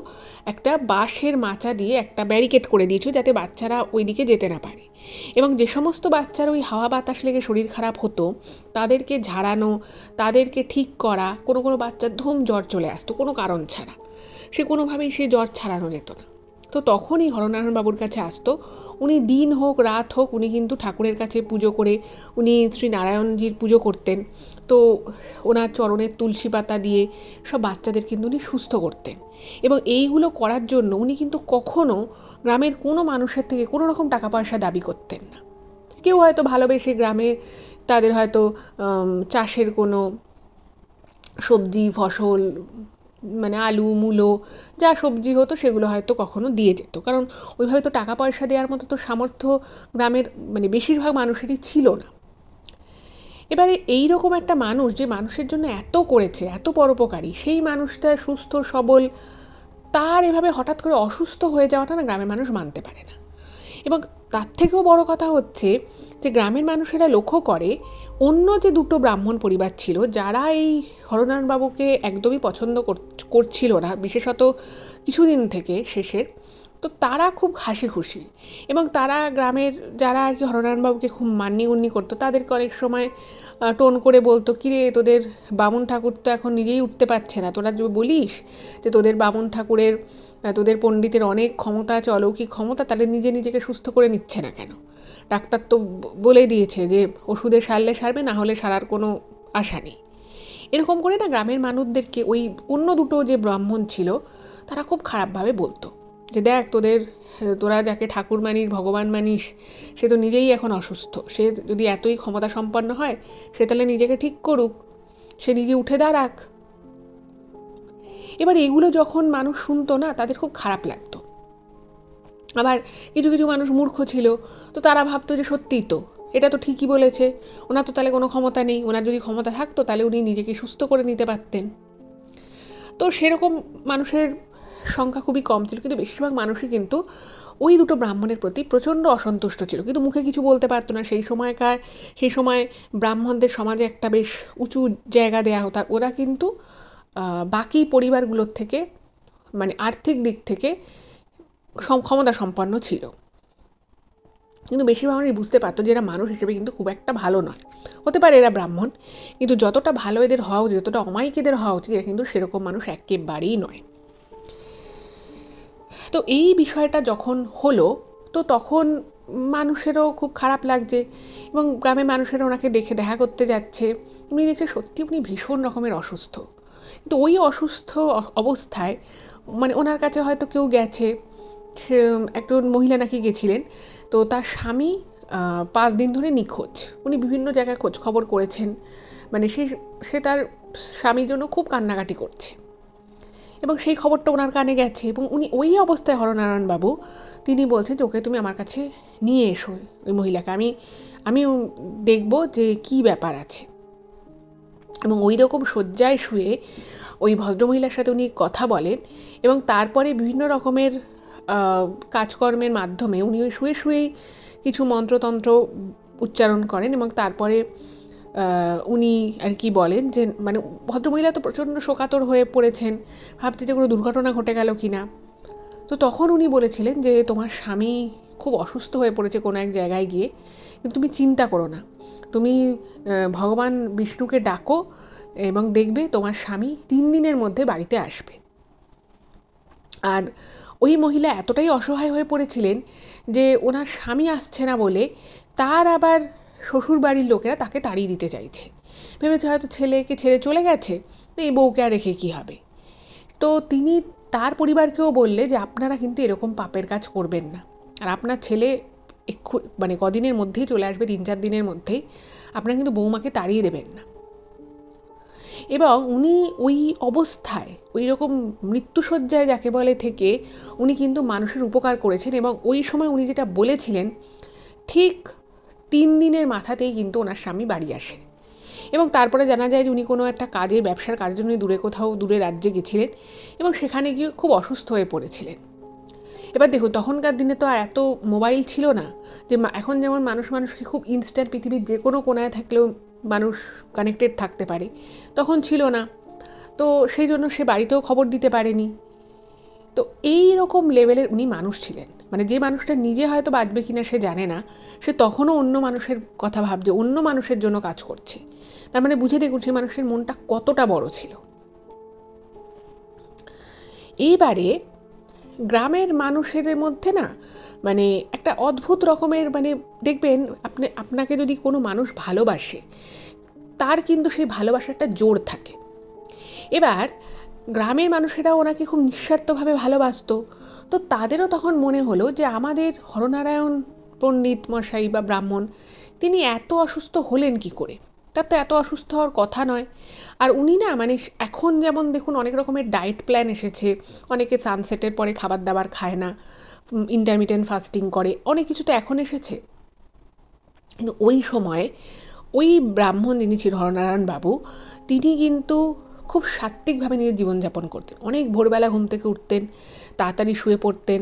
একটা বাঁশের মাচা দিয়ে একটা ব্যারিকেড করে দিয়েছিল যাতে বাচ্চারা ওই দিকে যেতে না পারে। এবং যে সমস্ত বাচ্চার ওই হাওয়া বাতাস লেগে শরীর খারাপ হতো তাদেরকে ঝাড়ানো, তাদেরকে ঠিক করা, কোনো কোনো বাচ্চার ধুম জ্বর চলে আসতো কোনো কারণ ছাড়া, সে কোনোভাবেই সে জ্বর ছাড়ানো যেত না। তো তখনই হরনারায়ণ বাবুর কাছে আসতো, উনি দিন হোক রাত হোক উনি কিন্তু ঠাকুরের কাছে পুজো করে, উনি শ্রী নারায়ণজির পুজো করতেন, তো ওনার চরণের তুলসী পাতা দিয়ে সব বাচ্চাদের কিন্তু উনি সুস্থ করতেন। এবং এইগুলো করার জন্য উনি কিন্তু কখনো গ্রামের কোনো মানুষের থেকে কোনো রকম টাকা পয়সা দাবি করতেন না। কেউ হয়তো ভালোবেসে গ্রামে তাদের হয়তো চাষের কোনো সবজি ফসল, মানে আলু মূলো যা সবজি হতো সেগুলো হয়তো কখনো দিয়ে যেত, কারণ ওইভাবে তো টাকা পয়সা দেওয়ার মতো তো সামর্থ্য গ্রামের মানে বেশিরভাগ মানুষেরই ছিল না। এবারে এইরকম একটা মানুষ যে মানুষের জন্য এত করেছে, এত পরোপকারী, সেই মানুষটা সুস্থ সবল, তার এভাবে হঠাৎ করে অসুস্থ হয়ে যাওয়াটা না গ্রামের মানুষ মানতে পারে না। এবং তার থেকেও বড় কথা হচ্ছে যে গ্রামের মানুষেরা লক্ষ্য করে অন্য যে দুটো ব্রাহ্মণ পরিবার ছিল যারা এই হরনারায়ণবাবুকে একদমই পছন্দ করছিল না, বিশেষত কিছুদিন থেকে শেষের, তো তারা খুব হাসি খুশি। এবং তারা গ্রামের যারা আর কি হরনারায়ণবাবুকে খুব মান্যিগুণ্যি করতো তাদেরকে অনেক সময় টোন করে বলতো, কিরে তোদের বামুন ঠাকুর তো এখন নিজেই উঠতে পারছে না, তোরা যে বলিস যে তোদের বামুন ঠাকুরের তোদের পণ্ডিতের অনেক ক্ষমতা আছে, অলৌকিক ক্ষমতা, তাহলে নিজে নিজেকে সুস্থ করে নিচ্ছে না কেন? ডাক্তার তো বলে দিয়েছে যে ওষুধে সারলে সারবে, না হলে সারার কোনো আশা নেই। এরকম করে না গ্রামের মানুষদেরকে ওই অন্য দুটো যে ব্রাহ্মণ ছিল তারা খুব খারাপভাবে বলতো যে দেখ তোরা যাকে ঠাকুর মানিস ভগবান মানিস সে তো নিজেই এখন অসুস্থ, সে যদি এতই ক্ষমতা সম্পন্ন হয় সে তাহলে নিজেকে ঠিক করুক, সে নিজে উঠে দাঁড়াক। এবার এগুলো যখন মানুষ শুনতো না তাদের খুব খারাপ লাগতো। আবার কিছু কিছু মানুষ মূর্খ ছিল, তো তারা ভাবতো যে সত্যিই তো এটা তো ঠিকই বলেছে, ওনার তো তাহলে কোনো ক্ষমতা নেই, ওনার যদি ক্ষমতা থাকতো তাহলে উনি নিজেকে সুস্থ করে নিতে পারতেন। তো সেরকম মানুষের সংখ্যা খুবই কম ছিল, কিন্তু বেশিরভাগ মানুষই কিন্তু ওই দুটো ব্রাহ্মণের প্রতি প্রচণ্ড অসন্তুষ্ট ছিল, কিন্তু মুখে কিছু বলতে পারতো না। সেই সময় ব্রাহ্মণদের সমাজে একটা বেশ উঁচু জায়গা দেয়া হতো, আর ওরা কিন্তু বাকি পরিবারগুলোর থেকে মানে আর্থিক দিক থেকে ক্ষমতা সম্পন্ন ছিল, কিন্তু বেশিরভাগ মানুষ বুঝতে পারতো যে এরা মানুষ হিসেবে কিন্তু খুব একটা ভালো নয়। হতে পারে এরা ব্রাহ্মণ, কিন্তু যতটা ভালো এদের হওয়া উচিত, যতটা অমায়িক এদের হওয়া উচিত, এরা কিন্তু সেরকম মানুষ একেবারেই নয়। তো এই বিষয়টা যখন হলো, তো তখন মানুষেরও খুব খারাপ লাগছে, এবং গ্রামের মানুষেরা ওনাকে দেখে দেখা করতে যাচ্ছে। উনি দেখছে সত্যি উনি ভীষণ রকমের অসুস্থ। কিন্তু ওই অসুস্থ অবস্থায় মানে ওনার কাছে হয়তো কেউ গেছে, একজন মহিলা নাকি গেছিলেন, তো তার স্বামী 5 দিন ধরে নিখোঁজ। উনি বিভিন্ন জায়গায় খোঁজ খবর করেছেন, মানে সে তার স্বামীর জন্য খুব কান্নাকাটি করছে, এবং সেই খবরটা ওনার কানে গেছে, এবং উনি ওই অবস্থায় হরনারায়ণ বাবু তিনি বলছেন যে ওকে তুমি আমার কাছে নিয়ে এসো, ওই মহিলাকে আমি দেখব যে কি ব্যাপার আছে। এবং ওই রকম শয্যায় শুয়ে ওই ভদ্রমহিলার সাথে উনি কথা বলেন, এবং তারপরে বিভিন্ন রকমের কাজকর্মের মাধ্যমে উনি ওই শুয়ে শুয়েই কিছু মন্ত্রতন্ত্র উচ্চারণ করেন, এবং তারপরে উনি আর কি বলেন যে মানে ভদ্রমহিলা তো প্রচণ্ড শোকাতুর হয়ে পড়েছেন, ভাবছে যে কোনো দুর্ঘটনা ঘটে গেল কিনা। তো তখন উনি বলেছিলেন যে তোমার স্বামী খুব অসুস্থ হয়ে পড়েছে কোনো এক জায়গায় গিয়ে, কিন্তু তুমি চিন্তা করো না, তুমি ভগবান বিষ্ণুকে ডাকো এবং দেখবে তোমার স্বামী 3 দিনের মধ্যে বাড়িতে আসবে। আর ওই মহিলা এতটাই অসহায় হয়ে পড়েছিলেন যে ওনার স্বামী আসছে না বলে তার আবার শ্বশুর বাড়ির লোকেরা তাকে তাড়িয়ে দিতে চাইছে, ভেবেছে হয়তো ছেলেকে ছেড়ে চলে গেছে, এই বউকে আর রেখে কী হবে। তো তিনি তার পরিবারকেও বললে যে আপনারা কিন্তু এরকম পাপের কাজ করবেন না, আর আপনার ছেলে মানে কদিনের মধ্যেই চলে আসবে, 3-4 দিনের মধ্যেই, আপনারা কিন্তু বৌমাকে তাড়িয়ে দেবেন না। এবং উনি ওই অবস্থায় ওই রকম মৃত্যুশয্যায় যাকে বলে থেকে উনি কিন্তু মানুষের উপকার করেছেন, এবং ওই সময় উনি যেটা বলেছিলেন ঠিক 3 দিনের মাথাতেই কিন্তু ওনার স্বামী বাড়ি আসে। এবং তারপরে জানা যায় যে উনি কোনো একটা ব্যবসার কাজের জন্য দূরে রাজ্যে গেছিলেন, এবং সেখানে গিয়ে খুব অসুস্থ হয়ে পড়েছিলেন। এবার দেখুন তখনকার দিনে তো আর এত মোবাইল ছিল না, যে এখন যেমন মানুষকে খুব ইনস্ট্যান্ট পৃথিবীর যে কোনো কোনায় থাকলেও মানুষ কানেক্টেড থাকতে পারে, তখন ছিল না। তো সেই জন্য সে বাড়িতেও খবর দিতে পারেনি। তো এই রকম লেভেলের উনি মানুষ ছিলেন, মানে যে মানুষটা নিজে হয়তো বাঁচবে কিনা সে জানে না, সে তখনও অন্য মানুষের কথা ভাবছে, অন্য মানুষের জন্য কাজ করছে। তার মানে বুঝে দেখুন সেই মানুষের মনটা কতটা বড় ছিল। এইবারে গ্রামের মানুষের মধ্যে না মানে একটা অদ্ভুত রকমের মানে দেখবেন আপনাকে যদি কোনো মানুষ ভালোবাসে, তার কিন্তু সেই ভালোবাসাটা জোর থাকে। এবার গ্রামের মানুষেরা ওনাকে খুব নিঃস্বার্থভাবে ভালোবাসতো, তো তাদেরও তখন মনে হলো যে আমাদের হরনারায়ণ পণ্ডিত মশাই বা ব্রাহ্মণ তিনি এত অসুস্থ হলেন কি করে, তার তো এত অসুস্থ হওয়ার কথা নয়। আর উনি না মানে এখন যেমন দেখুন অনেক রকমের ডায়েট প্ল্যান এসেছে, অনেকে সানসেটের পরে খাবার দাবার খায় না, ইন্টারমিটেন্ট ফাস্টিং করে, অনেক কিছু তো এখন এসেছে। কিন্তু ওই সময় ওই ব্রাহ্মণ যিনি ছিল হরনারায়ণ বাবু, তিনি কিন্তু খুব সাত্ত্বিকভাবে নিজের জীবনযাপন করতেন। অনেক ভোরবেলা ঘুম থেকে উঠতেন, তাড়াতাড়ি শুয়ে পড়তেন,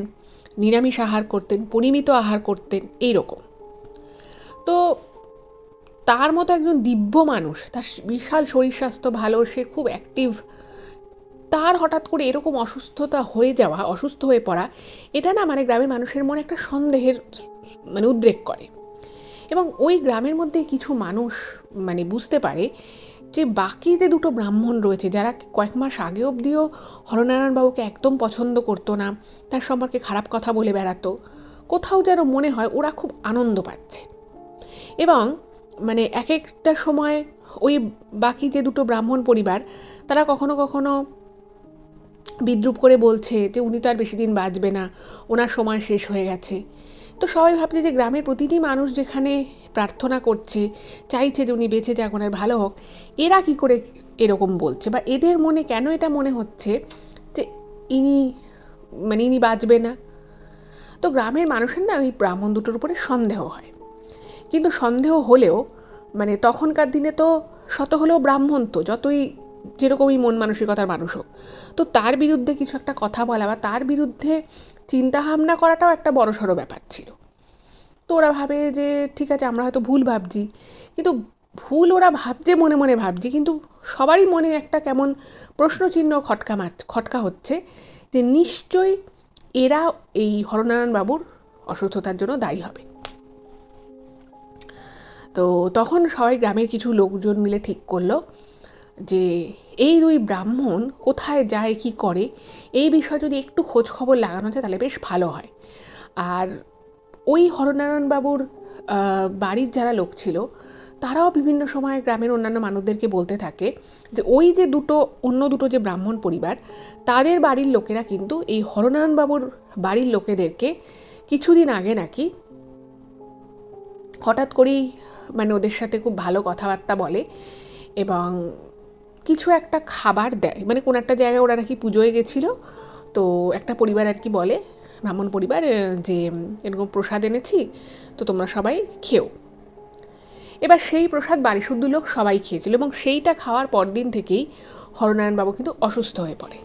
নিরামিষ আহার করতেন, পরিমিত আহার করতেন, এইরকম। তো তার মতো একজন দিব্য মানুষ, তার বিশাল শরীর স্বাস্থ্য ভালো, সে খুব অ্যাক্টিভ, তার হঠাৎ করে এরকম অসুস্থ হয়ে পড়া, এটা না মানে গ্রামের মানুষের মনে একটা সন্দেহের মানে উদ্রেক করে। এবং ওই গ্রামের মধ্যে কিছু মানুষ মানে বুঝতে পারে যে বাকি যে দুটো ব্রাহ্মণ রয়েছে যারা কয়েক মাস আগে অবধিও হরনারায়ণ বাবুকে একদম পছন্দ করতো না, তার সম্পর্কে খারাপ কথা বলে বেড়াতো, কোথাও যেন মনে হয় ওরা খুব আনন্দ পাচ্ছে। এবং মানে এক একটা সময় ওই বাকি যে দুটো ব্রাহ্মণ পরিবার তারা কখনো কখনো বিদ্রূপ করে বলছে যে উনি তো আর বেশি দিন বাঁচবে না, ওনার সময় শেষ হয়ে গেছে। তো সবাই ভাবছে যে গ্রামের প্রতিটি মানুষ যেখানে প্রার্থনা করছে, চাইছে যে উনি বেঁচে যাক, ওনার ভালো হোক, এরা কি করে এরকম বলছে, বা এদের মনে কেন এটা মনে হচ্ছে যে ইনি বাঁচবে না। তো গ্রামের মানুষের না ওই ব্রাহ্মণ দুটোর উপরে সন্দেহ হয়। কিন্তু সন্দেহ হলেও মানে তখনকার দিনে তো শত হলেও ব্রাহ্মণ, তো যতই যেরকমই মন মানসিকতার মানুষ হোক, তো তার বিরুদ্ধে কিছু একটা কথা বলা বা তার বিরুদ্ধে চিন্তা ভাবনা করাটাও একটা বড়সড় ব্যাপার ছিল। তো ওরা ভাবে যে ঠিক আছে আমরা হয়তো ভুল ভাবছি, কিন্তু ভুল ওরা ভাবছে মনে মনে ভাবছি, কিন্তু সবারই মনে একটা কেমন প্রশ্নচিহ্ন খটকা হচ্ছে যে নিশ্চয়ই এরা এই হরনারায়ণ বাবুর অসুস্থতার জন্য দায়ী হবে। তো তখন সবাই গ্রামের কিছু লোকজন মিলে ঠিক করলো যে এই দুই ব্রাহ্মণ কোথায় যায় কি করে এই বিষয়ে যদি একটু খোঁজ খবর লাগানো যায় তাহলে বেশ ভালো হয়। আর ওই হরনারায়ণ বাবুর বাড়ির যারা লোক ছিল তারাও বিভিন্ন সময় গ্রামের অন্যান্য মানুষদেরকে বলতে থাকে যে ওই যে অন্য দুটো যে ব্রাহ্মণ পরিবার তাদের বাড়ির লোকেরা কিন্তু এই হরনারায়ণ বাবুর বাড়ির লোকেদেরকে কিছুদিন আগে নাকি হঠাৎ করেই মানে ওদের সাথে খুব ভালো কথাবার্তা বলে এবং কিছু একটা খাবার দেয়। মানে কোন একটা জায়গায় ওরা নাকি পুজোয় গেছিল, তো একটা পরিবার আর কি বলে, ব্রাহ্মণ পরিবার, যে এরকম প্রসাদ এনেছি, তো তোমরা সবাই খেও। এবার সেই প্রসাদ বাড়ি শুদ্ধ লোক সবাই খেয়েছিল এবং সেইটা খাওয়ার পরদিন থেকেই হরনারায়ণ বাবু কিন্তু অসুস্থ হয়ে পড়ে।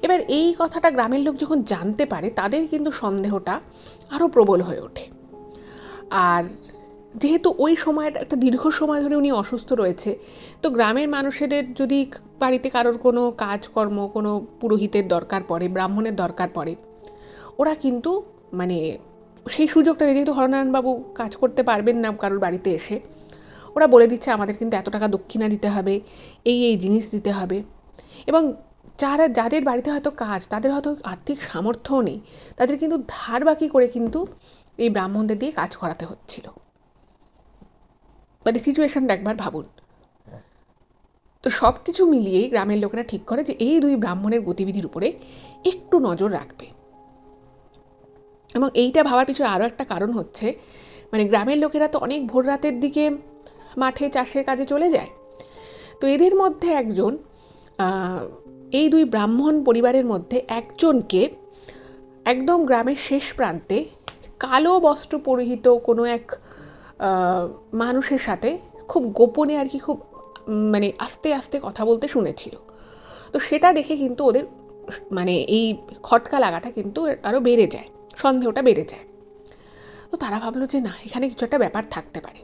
এবার এই কথাটা গ্রামের লোক যখন জানতে পারে তাদের কিন্তু সন্দেহটা আরো প্রবল হয়ে ওঠে। আর যেহেতু ওই সময়টা একটা দীর্ঘ সময় ধরে উনি অসুস্থ রয়েছে, তো গ্রামের মানুষেদের যদি বাড়িতে কারোর কোনো কাজকর্ম, কোনো পুরোহিতের দরকার পড়ে, ব্রাহ্মণের দরকার পড়ে, ওরা কিন্তু মানে সেই সুযোগটা, যেহেতু হরনারায়ণ বাবু কাজ করতে পারবেন না কারোর বাড়িতে এসে, ওরা বলে দিচ্ছে আমাদের কিন্তু এত টাকা দক্ষিণা দিতে হবে, এই জিনিস দিতে হবে। এবং যাদের বাড়িতে হয়তো কাজ, তাদের হয়তো আর্থিক সামর্থ্যও নেই, তাদের কিন্তু ধার বাকি করে কিন্তু এই ব্রাহ্মণদের দিয়ে কাজ করাতে হচ্ছিল। মানে সিচুয়েশনটা একবার ভাবুন। তো সবকিছু মিলিয়েই গ্রামের লোকেরা ঠিক করে যে এই দুই ব্রাহ্মণের গতিবিধির উপরে একটু নজর রাখবে। এবং এইটা ভাবার পিছনে আরো একটা কারণ হচ্ছে, মানে গ্রামের লোকেরা তো অনেক ভোর রাতের দিকে মাঠে চাষের কাজে চলে যায়। তো এদের মধ্যে একজন, এই দুই ব্রাহ্মণ পরিবারের মধ্যে একজনকে একদম গ্রামের শেষ প্রান্তে কালো বস্ত্র পরিহিত কোনো এক মানুষের সাথে খুব গোপনে আর কি, খুব মানে আস্তে আস্তে কথা বলতে শুনেছিল। তো সেটা দেখে কিন্তু ওদের মানে এই খটকা লাগাটা কিন্তু আরো বেড়ে যায়, সন্দেহটা বেড়ে যায়। তো তারা ভাবলো যে না, এখানে কিছু একটা ব্যাপার থাকতে পারে।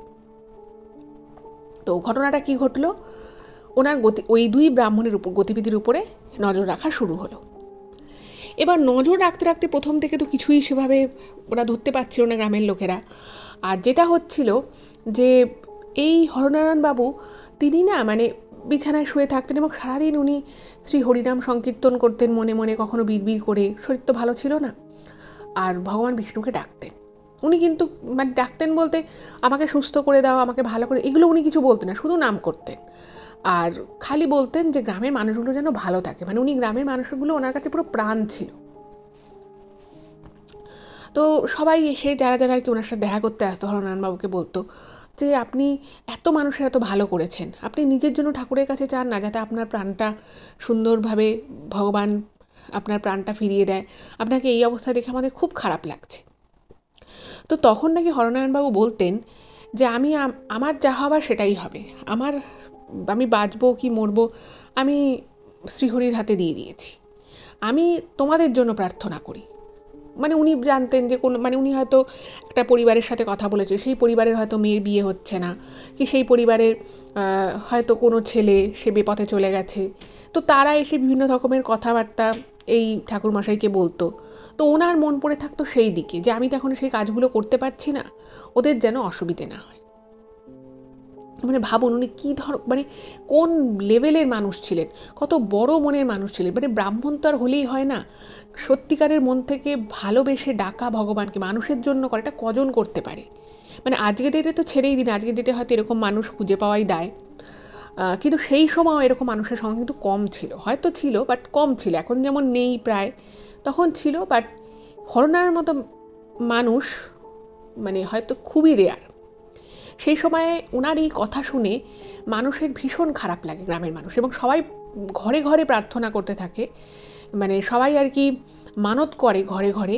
তো ঘটনাটা কি ঘটলো, ওনার ওই দুই ব্রাহ্মণের উপর গতিবিধির উপরে নজর রাখা শুরু হলো। এবার নজর রাখতে রাখতে প্রথম থেকে তো কিছুই সেভাবে ওরা ধরতে পারছিল না গ্রামের লোকেরা। আর যেটা হচ্ছিল যে এই হরনারায়ণ বাবু তিনি না মানে বিছানায় শুয়ে থাকতেন এবং সারাদিন উনি শ্রী হরিনাম সংকীর্তন করতেন মনে মনে, কখনো বিড়বিড় করে, শরীর তো ভালো ছিল না, আর ভগবান বিষ্ণুকে ডাকতেন। উনি কিন্তু মানে ডাকতেন বলতে আমাকে সুস্থ করে দাও, আমাকে ভালো করে, এগুলো উনি কিছু বলতেন না, শুধু নাম করতেন। আর খালি বলতেন যে গ্রামের মানুষগুলো যেন ভালো থাকে। মানে উনি গ্রামের মানুষগুলো ওনার কাছে পুরো প্রাণ ছিল। তো সবাই এসে যারা যারা আর কি ওনার সাথে দেখা করতে আসতো হরনারায়ণ বাবুকে বলতো যে আপনি এত মানুষের এত ভালো করেছেন, আপনি নিজের জন্য ঠাকুরের কাছে চান না যাতে আপনার প্রাণটা সুন্দরভাবে ভগবান আপনার প্রাণটা ফিরিয়ে দেয়, আপনাকে এই অবস্থা দেখে আমাদের খুব খারাপ লাগছে। তো তখন নাকি হরনারায়ণ বাবু বলতেন যে আমি আমার যা হবার সেটাই হবে, আমি বাঁচবো কি মরবো আমি শ্রীহরির হাতে দিয়ে দিয়েছি, আমি তোমাদের জন্য প্রার্থনা করি। মানে উনি জানতেন যে মানে উনি হয়তো একটা পরিবারের সাথে কথা বলেছে, সেই পরিবারের হয়তো মেয়ের বিয়ে হচ্ছে না, কি সেই পরিবারের হয়তো কোনো ছেলে সে বেপথে চলে গেছে, তো তারা এসে বিভিন্ন রকমের কথাবার্তা এই ঠাকুরমশাইকে বলতো। তো ওনার মন পড়ে থাকতো সেই দিকে যে আমি তো এখন সেই কাজগুলো করতে পারছি না, ওদের যেন অসুবিধে না হয়। মানে ভাবুন উনি কি মানে কোন লেভেলের মানুষ ছিলেন, কত বড় মনের মানুষ ছিলেন। মানে ব্রাহ্মণ তো আর হলেই হয় না, সত্যিকারের মন থেকে ভালোবেসে ডাকা ভগবানকে মানুষের জন্য করে, এটা কজন করতে পারে। মানে আজকের ডেটে তো ছেড়েই দিন, আজকের ডেটে হয়তো এরকম মানুষ খুঁজে পাওয়াই দায়, কিন্তু সেই সময় এরকম মানুষের সংখ্যা কিন্তু কম ছিল, হয়তো ছিল বাট কম ছিল, এখন যেমন নেই প্রায়, তখন ছিল। বাট হরনার মতো মানুষ মানে হয়তো খুবই রেয়ার। সেই সময়ে ওনার এই কথা শুনে মানুষের ভীষণ খারাপ লাগে, গ্রামের মানুষ, এবং সবাই ঘরে ঘরে প্রার্থনা করতে থাকে। মানে সবাই আর কি মানত করে ঘরে ঘরে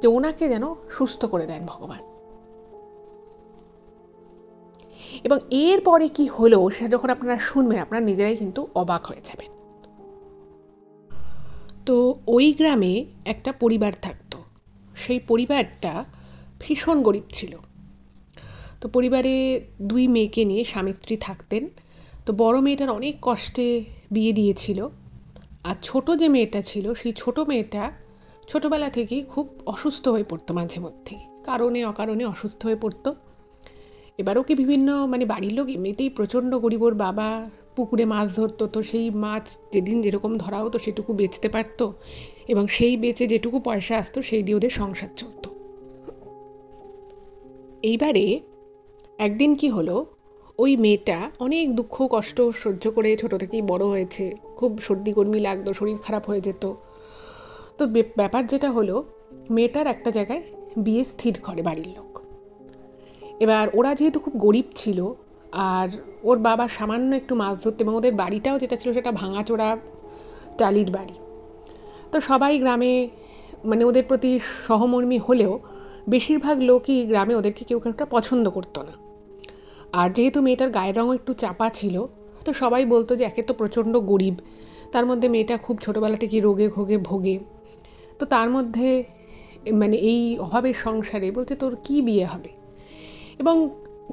যে ওনাকে যেন সুস্থ করে দেন ভগবান। এবং এরপরে কি হলো সেটা যখন আপনারা শুনবেন আপনারা নিজেরাই কিন্তু অবাক হয়ে যাবেন। তো ওই গ্রামে একটা পরিবার থাকতো, সেই পরিবারটা ভীষণ গরিব ছিল। তো পরিবারে দুই মেয়েকে নিয়ে স্বামী স্ত্রী থাকতেন। তো বড় মেয়েটার অনেক কষ্টে বিয়ে দিয়েছিল, আর ছোট যে মেয়েটা ছিল সেই ছোট মেয়েটা ছোটবেলা থেকেই খুব অসুস্থ হয়ে পড়তো মাঝে মধ্যেই, কারণে অকারণে অসুস্থ হয়ে পড়তো। এবার ওকে বিভিন্ন বাড়ির লোক এমনিতেই প্রচণ্ড গরিব, ওর বাবা পুকুরে মাছ ধরতো, তো সেই মাছ যেদিন যেরকম ধরা হতো সেটুকু বেচতে পারতো, এবং সেই বেচে যেটুকু পয়সা আসতো সেই দিয়ে ওদের সংসার চলতো। এইবারে একদিন কি হলো, ওই মেয়েটা অনেক দুঃখ কষ্ট সহ্য করে ছোট থেকেই বড় হয়েছে, খুব সর্দি গরমি লাগতো, শরীর খারাপ হয়ে যেত। তো ব্যাপার যেটা হলো, মেয়েটার একটা জায়গায় বিয়ে স্থির করে বাড়ির লোক। এবার ওরা যেহেতু খুব গরিব ছিল, আর ওর বাবা সামান্য একটু মাছ ধরতে, এবং ওদের বাড়িটাও যেটা ছিল সেটা ভাঙাচোরা টালির বাড়ি। তো সবাই গ্রামে ওদের প্রতি সহমর্মী হলেও বেশিরভাগ লোকই গ্রামে ওদেরকে কেউ একটা পছন্দ করতো না। আর যেহেতু মেয়েটার গায়ের রঙও একটু চাপা ছিল, তো সবাই বলতো যে একে তো প্রচণ্ড গরিব, তার মধ্যে মেয়েটা খুব ছোটোবেলা থেকে রোগে ভোগে, তো তার মধ্যে এই অভাবের সংসারে বলতে তোর কি বিয়ে হবে। এবং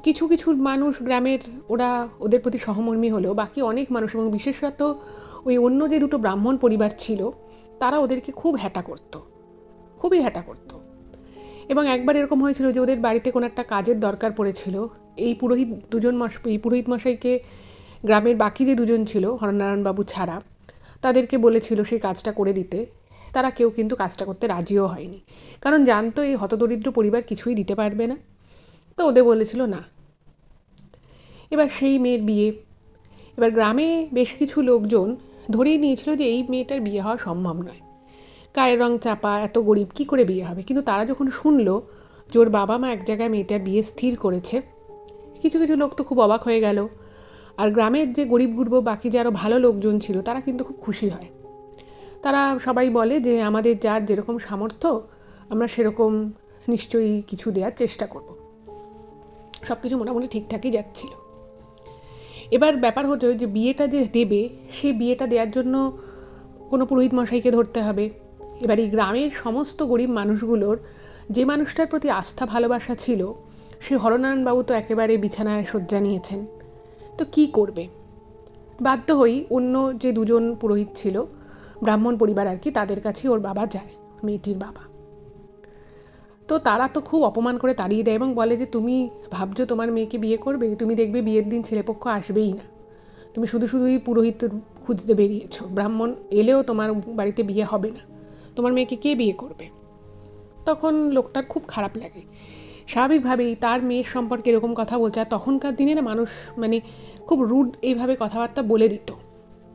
কিছু কিছু মানুষ গ্রামের ওরা ওদের প্রতি সহমর্মী হলেও বাকি অনেক মানুষ, এবং বিশেষত ওই অন্য যে দুটো ব্রাহ্মণ পরিবার ছিল, তারা ওদেরকে খুব হ্যাটা করতো, খুবই হ্যাটা করতো। এবং একবার এরকম হয়েছিল যে ওদের বাড়িতে কোনো একটা কাজের দরকার পড়েছিল। এই পুরোহিত মশাইকে গ্রামের বাকি যে দুজন ছিল হরনারায়ণবাবু ছাড়া, তাদেরকে বলেছিল সেই কাজটা করে দিতে। তারা কেউ কিন্তু কাজটা করতে রাজিও হয়নি, কারণ জানতো এই হতদরিদ্র পরিবার কিছুই দিতে পারবে না। তো ওদের বলেছিল না। এবার সেই মেয়ের বিয়ে। এবার গ্রামে বেশ কিছু লোকজন ধরেই নিয়েছিল যে এই মেয়েটার বিয়ে হওয়া সম্ভব নয়, গায়ের রং চাপা, এত গরিব, কি করে বিয়ে হবে। কিন্তু তারা যখন শুনলো যে ওর বাবা মা এক জায়গায় মেয়েটার বিয়ে স্থির করেছে, কিছু কিছু লোক তো খুব অবাক হয়ে গেল। আর গ্রামের যে গরিব গুরবো বাকি যে আরো ভালো লোকজন ছিল, তারা কিন্তু খুব খুশি হয়। তারা সবাই বলে যে আমাদের যার যেরকম সামর্থ্য, আমরা সেরকম নিশ্চয়ই কিছু দেওয়ার চেষ্টা করব। সবকিছু মোটামুটি ঠিকঠাকই যাচ্ছিল। এবার ব্যাপার হতো যে বিয়েটা যে দেবে, সেই বিয়েটা দেওয়ার জন্য কোনো পুরোহিত মশাইকে ধরতে হবে। এবার এই গ্রামের সমস্ত গরিব মানুষগুলোর যে মানুষটার প্রতি আস্থা ভালোবাসা ছিল, সে হরনারায়ণবাবু তো একেবারে বিছানায় শয্যা নিয়েছেন। তো কি করবে, বাধ্য হয়েই অন্য যে দুজন পুরোহিত ছিল, ব্রাহ্মণ পরিবার আর কি, তাদের কাছে ওর বাবা যায়, মেয়েটির বাবা। তো তারা তো খুব অপমান করে তাড়িয়ে দেয় এবং বলে যে তুমি ভাবছো তোমার মেয়েকে বিয়ে করবে, তুমি দেখবে বিয়ের দিন ছেলেপক্ষ আসবেই না, তুমি শুধু শুধুই পুরোহিত খুঁজতে বেরিয়েছো, ব্রাহ্মণ এলেও তোমার বাড়িতে বিয়ে হবে না, তোমার মেয়েকে কে বিয়ে করবে। তখন লোকটার খুব খারাপ লাগে, স্বাভাবিকভাবেই তার মেয়ের সম্পর্কে এরকম কথা বলছে। আর তখনকার দিনে না মানুষ খুব রুড এইভাবে কথাবার্তা বলে দিত,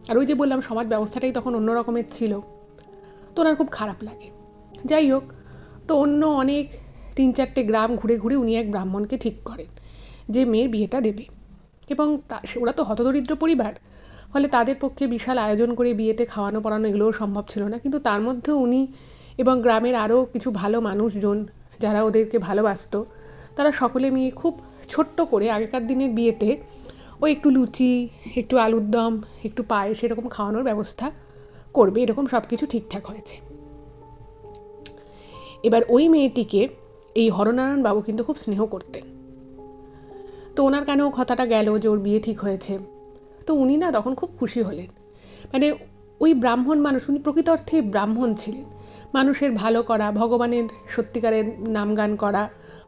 আর ওই যে বললাম সমাজ ব্যবস্থাটাই তখন অন্য রকমের ছিল। তো ওনার খুব খারাপ লাগে। যাই হোক, তো অন্য অনেক 3-4টে গ্রাম ঘুরে ঘুরে উনি এক ব্রাহ্মণকে ঠিক করেন যে মেয়ের বিয়েটা দেবে। এবং ওরা তো হতদরিদ্র পরিবার, ফলে তাদের পক্ষে বিশাল আয়োজন করে বিয়েতে খাওয়ানো পড়ানো এগুলোও সম্ভব ছিল না। কিন্তু তার মধ্যেও উনি এবং গ্রামের আরও কিছু ভালো মানুষজন যারা ওদেরকে ভালোবাসতো, তারা সকলে মিলে খুব ছোট্ট করে আগেকার দিনের বিয়েতে ওই একটু লুচি, একটু আলুর দম, একটু পায়েস এরকম খাওয়ানোর ব্যবস্থা করবে, এরকম সব কিছু ঠিকঠাক হয়েছে। এবার ওই মেয়েটিকে এই হরনারায়ণ বাবু কিন্তু খুব স্নেহ করতেন। তো ওনার কানেও কথাটা গেল যে ওর বিয়ে ঠিক হয়েছে। তো উনি না তখন খুব খুশি হলেন। ওই ব্রাহ্মণ মানুষ, উনি প্রকৃত অর্থেই ব্রাহ্মণ ছিলেন, মানুষের ভালো করা, ভগবানের সত্যিকারের নাম গান করা,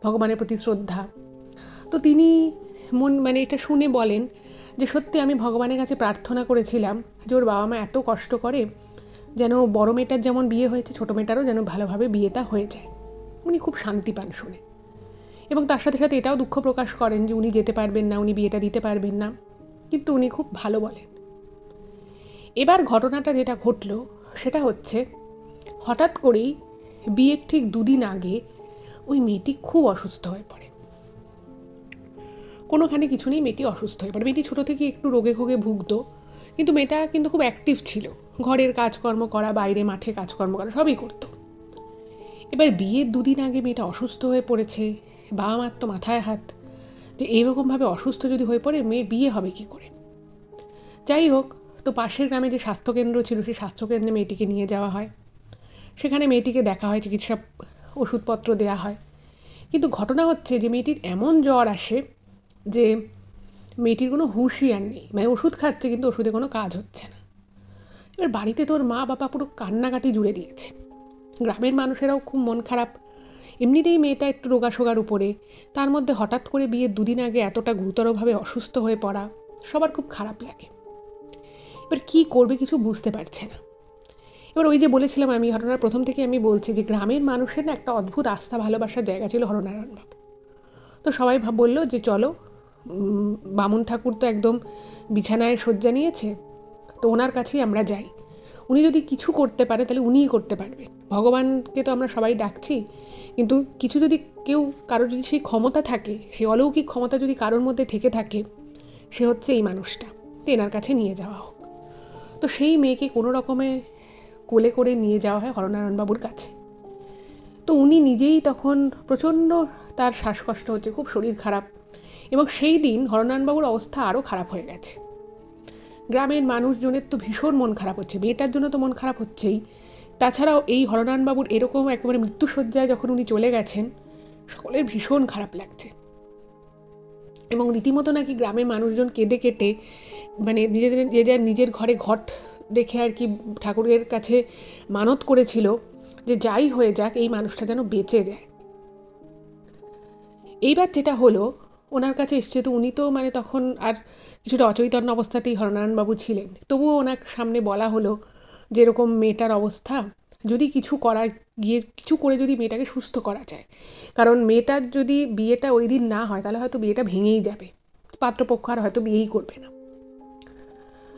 ভগবানের প্রতি শ্রদ্ধা। তো তিনি এটা শুনে বলেন যে সত্যি আমি ভগবানের কাছে প্রার্থনা করেছিলাম যে ওর বাবা মা এত কষ্ট করে, যেন বড় মেয়েটার যেমন বিয়ে হয়েছে ছোট মেয়েটারও যেন ভালোভাবে বিয়েটা হয়ে যায়। উনি খুব শান্তি পান শুনে, এবং তার সাথে সাথে এটাও দুঃখ প্রকাশ করেন যে উনি যেতে পারবেন না, উনি বিয়েটা দিতে পারবেন না, কিন্তু উনি খুব ভালো বলেন। এবার ঘটনাটা যেটা ঘটলো সেটা হচ্ছে, হঠাৎ করেই বিয়ের ঠিক 2 দিন আগে ওই মেয়েটি খুব অসুস্থ হয়ে পড়ে। কোনোখানে কিছু নেই, মেয়েটি অসুস্থ হয়ে পড়ে। মেয়েটি ছোট থেকে একটু রোগে ভুগতো, কিন্তু মেয়েটা কিন্তু খুব অ্যাক্টিভ ছিল, ঘরের কাজকর্ম করা, বাইরে মাঠে কাজকর্ম করা সবই করতো। এবার বিয়ের 2 দিন আগে মেয়েটা অসুস্থ হয়ে পড়েছে। বাবা মার তো মাথায় হাত যে এইরকমভাবে অসুস্থ যদি হয়ে পড়ে মেয়ের বিয়ে হবে কি করে। যাই হোক, তো পাশের গ্রামে যে স্বাস্থ্যকেন্দ্র ছিল সেই স্বাস্থ্যকেন্দ্রে মেয়েটিকে নিয়ে যাওয়া হয়। সেখানে মেয়েটিকে দেখা হয়, চিকিৎসা ওষুধপত্র দেওয়া হয়। কিন্তু ঘটনা হচ্ছে যে মেয়েটির এমন জ্বর আসে যে মেয়েটির কোনো হুঁশই আর নেই, ওষুধ খাচ্ছে কিন্তু ওষুধে কোনো কাজ হচ্ছে না। এবার বাড়িতে তোর মা বাবা পুরো কান্নাকাটি জুড়ে দিয়েছে। গ্রামের মানুষেরাও খুব মন খারাপ। এমনিতেই মেয়েটা একটু রোগাসোগার উপরে, তার মধ্যে হঠাৎ করে বিয়ের দুদিন আগে এতটা গুরুতরভাবে অসুস্থ হয়ে পড়া, সবার খুব খারাপ লাগে। এবার কি করবে কিছু বুঝতে পারছে না। এবার ওই যে বলেছিলাম, আমি ঘটনার প্রথম থেকে আমি বলছি যে গ্রামের মানুষের না একটা অদ্ভুত আস্থা ভালোবাসার জায়গা ছিল হরনারায়ণবাবু। তো সবাই বলল যে চলো, বামুন ঠাকুর তো একদম বিছানায় শয্যা নিয়েছে, তো ওনার কাছেই আমরা যাই। উনি যদি কিছু করতে পারে তাহলে উনিই করতে পারবেন। ভগবানকে তো আমরা সবাই ডাকছি, কিন্তু কিছু যদি কারোর যদি সেই ক্ষমতা থাকে, সেই অলৌকিক ক্ষমতা যদি কারোর মধ্যে থেকে থাকে, সে হচ্ছে এই মানুষটা। তো এনার কাছে নিয়ে যাওয়া হোক। তো সেই মেয়েকে কোনো রকমে কোলে করে নিয়ে যাওয়া হয় হরনারায়ণবাবুর কাছে। তো উনি নিজেই তখন প্রচণ্ড, তার শ্বাসকষ্ট হচ্ছে, খুব শরীর খারাপ, এবং সেই দিন হরনারায়ণবাবুর অবস্থা আরও খারাপ হয়ে গেছে। গ্রামের মানুষজনের তো ভীষণ মন খারাপ হচ্ছে, মেয়েটার জন্য তো মন খারাপ হচ্ছেই, তাছাড়াও এই হরনারায়ণবাবুর এরকম একেবারে মৃত্যুশয্যায় যখন উনি চলে গেছেন, সকলের ভীষণ খারাপ লাগছে। এবং রীতিমতো নাকি গ্রামের মানুষজন কেঁদে কেটে, মানে নিজের ঘরে ঘট দেখে আর কি ঠাকুরের কাছে মানত করেছিল যে যাই হয়ে যাক এই মানুষটা যেন বেঁচে যায়। এইবার যেটা হলো, ওনার কাছে এসছে, তো উনি তো মানে তখন আর কিছুটা অচৈতন্য অবস্থাতেই হরনারায়ণবাবু ছিলেন। তবুও ওনার সামনে বলা হলো যে এরকম মেয়েটার অবস্থা, যদি কিছু করে যদি মেয়েটাকে সুস্থ করা যায়, কারণ মেয়েটার যদি বিয়েটা ওই দিন না হয় তাহলে হয়তো বিয়েটা ভেঙেই যাবে, পাত্রপক্ষ আর হয়তো বিয়েই করবে না।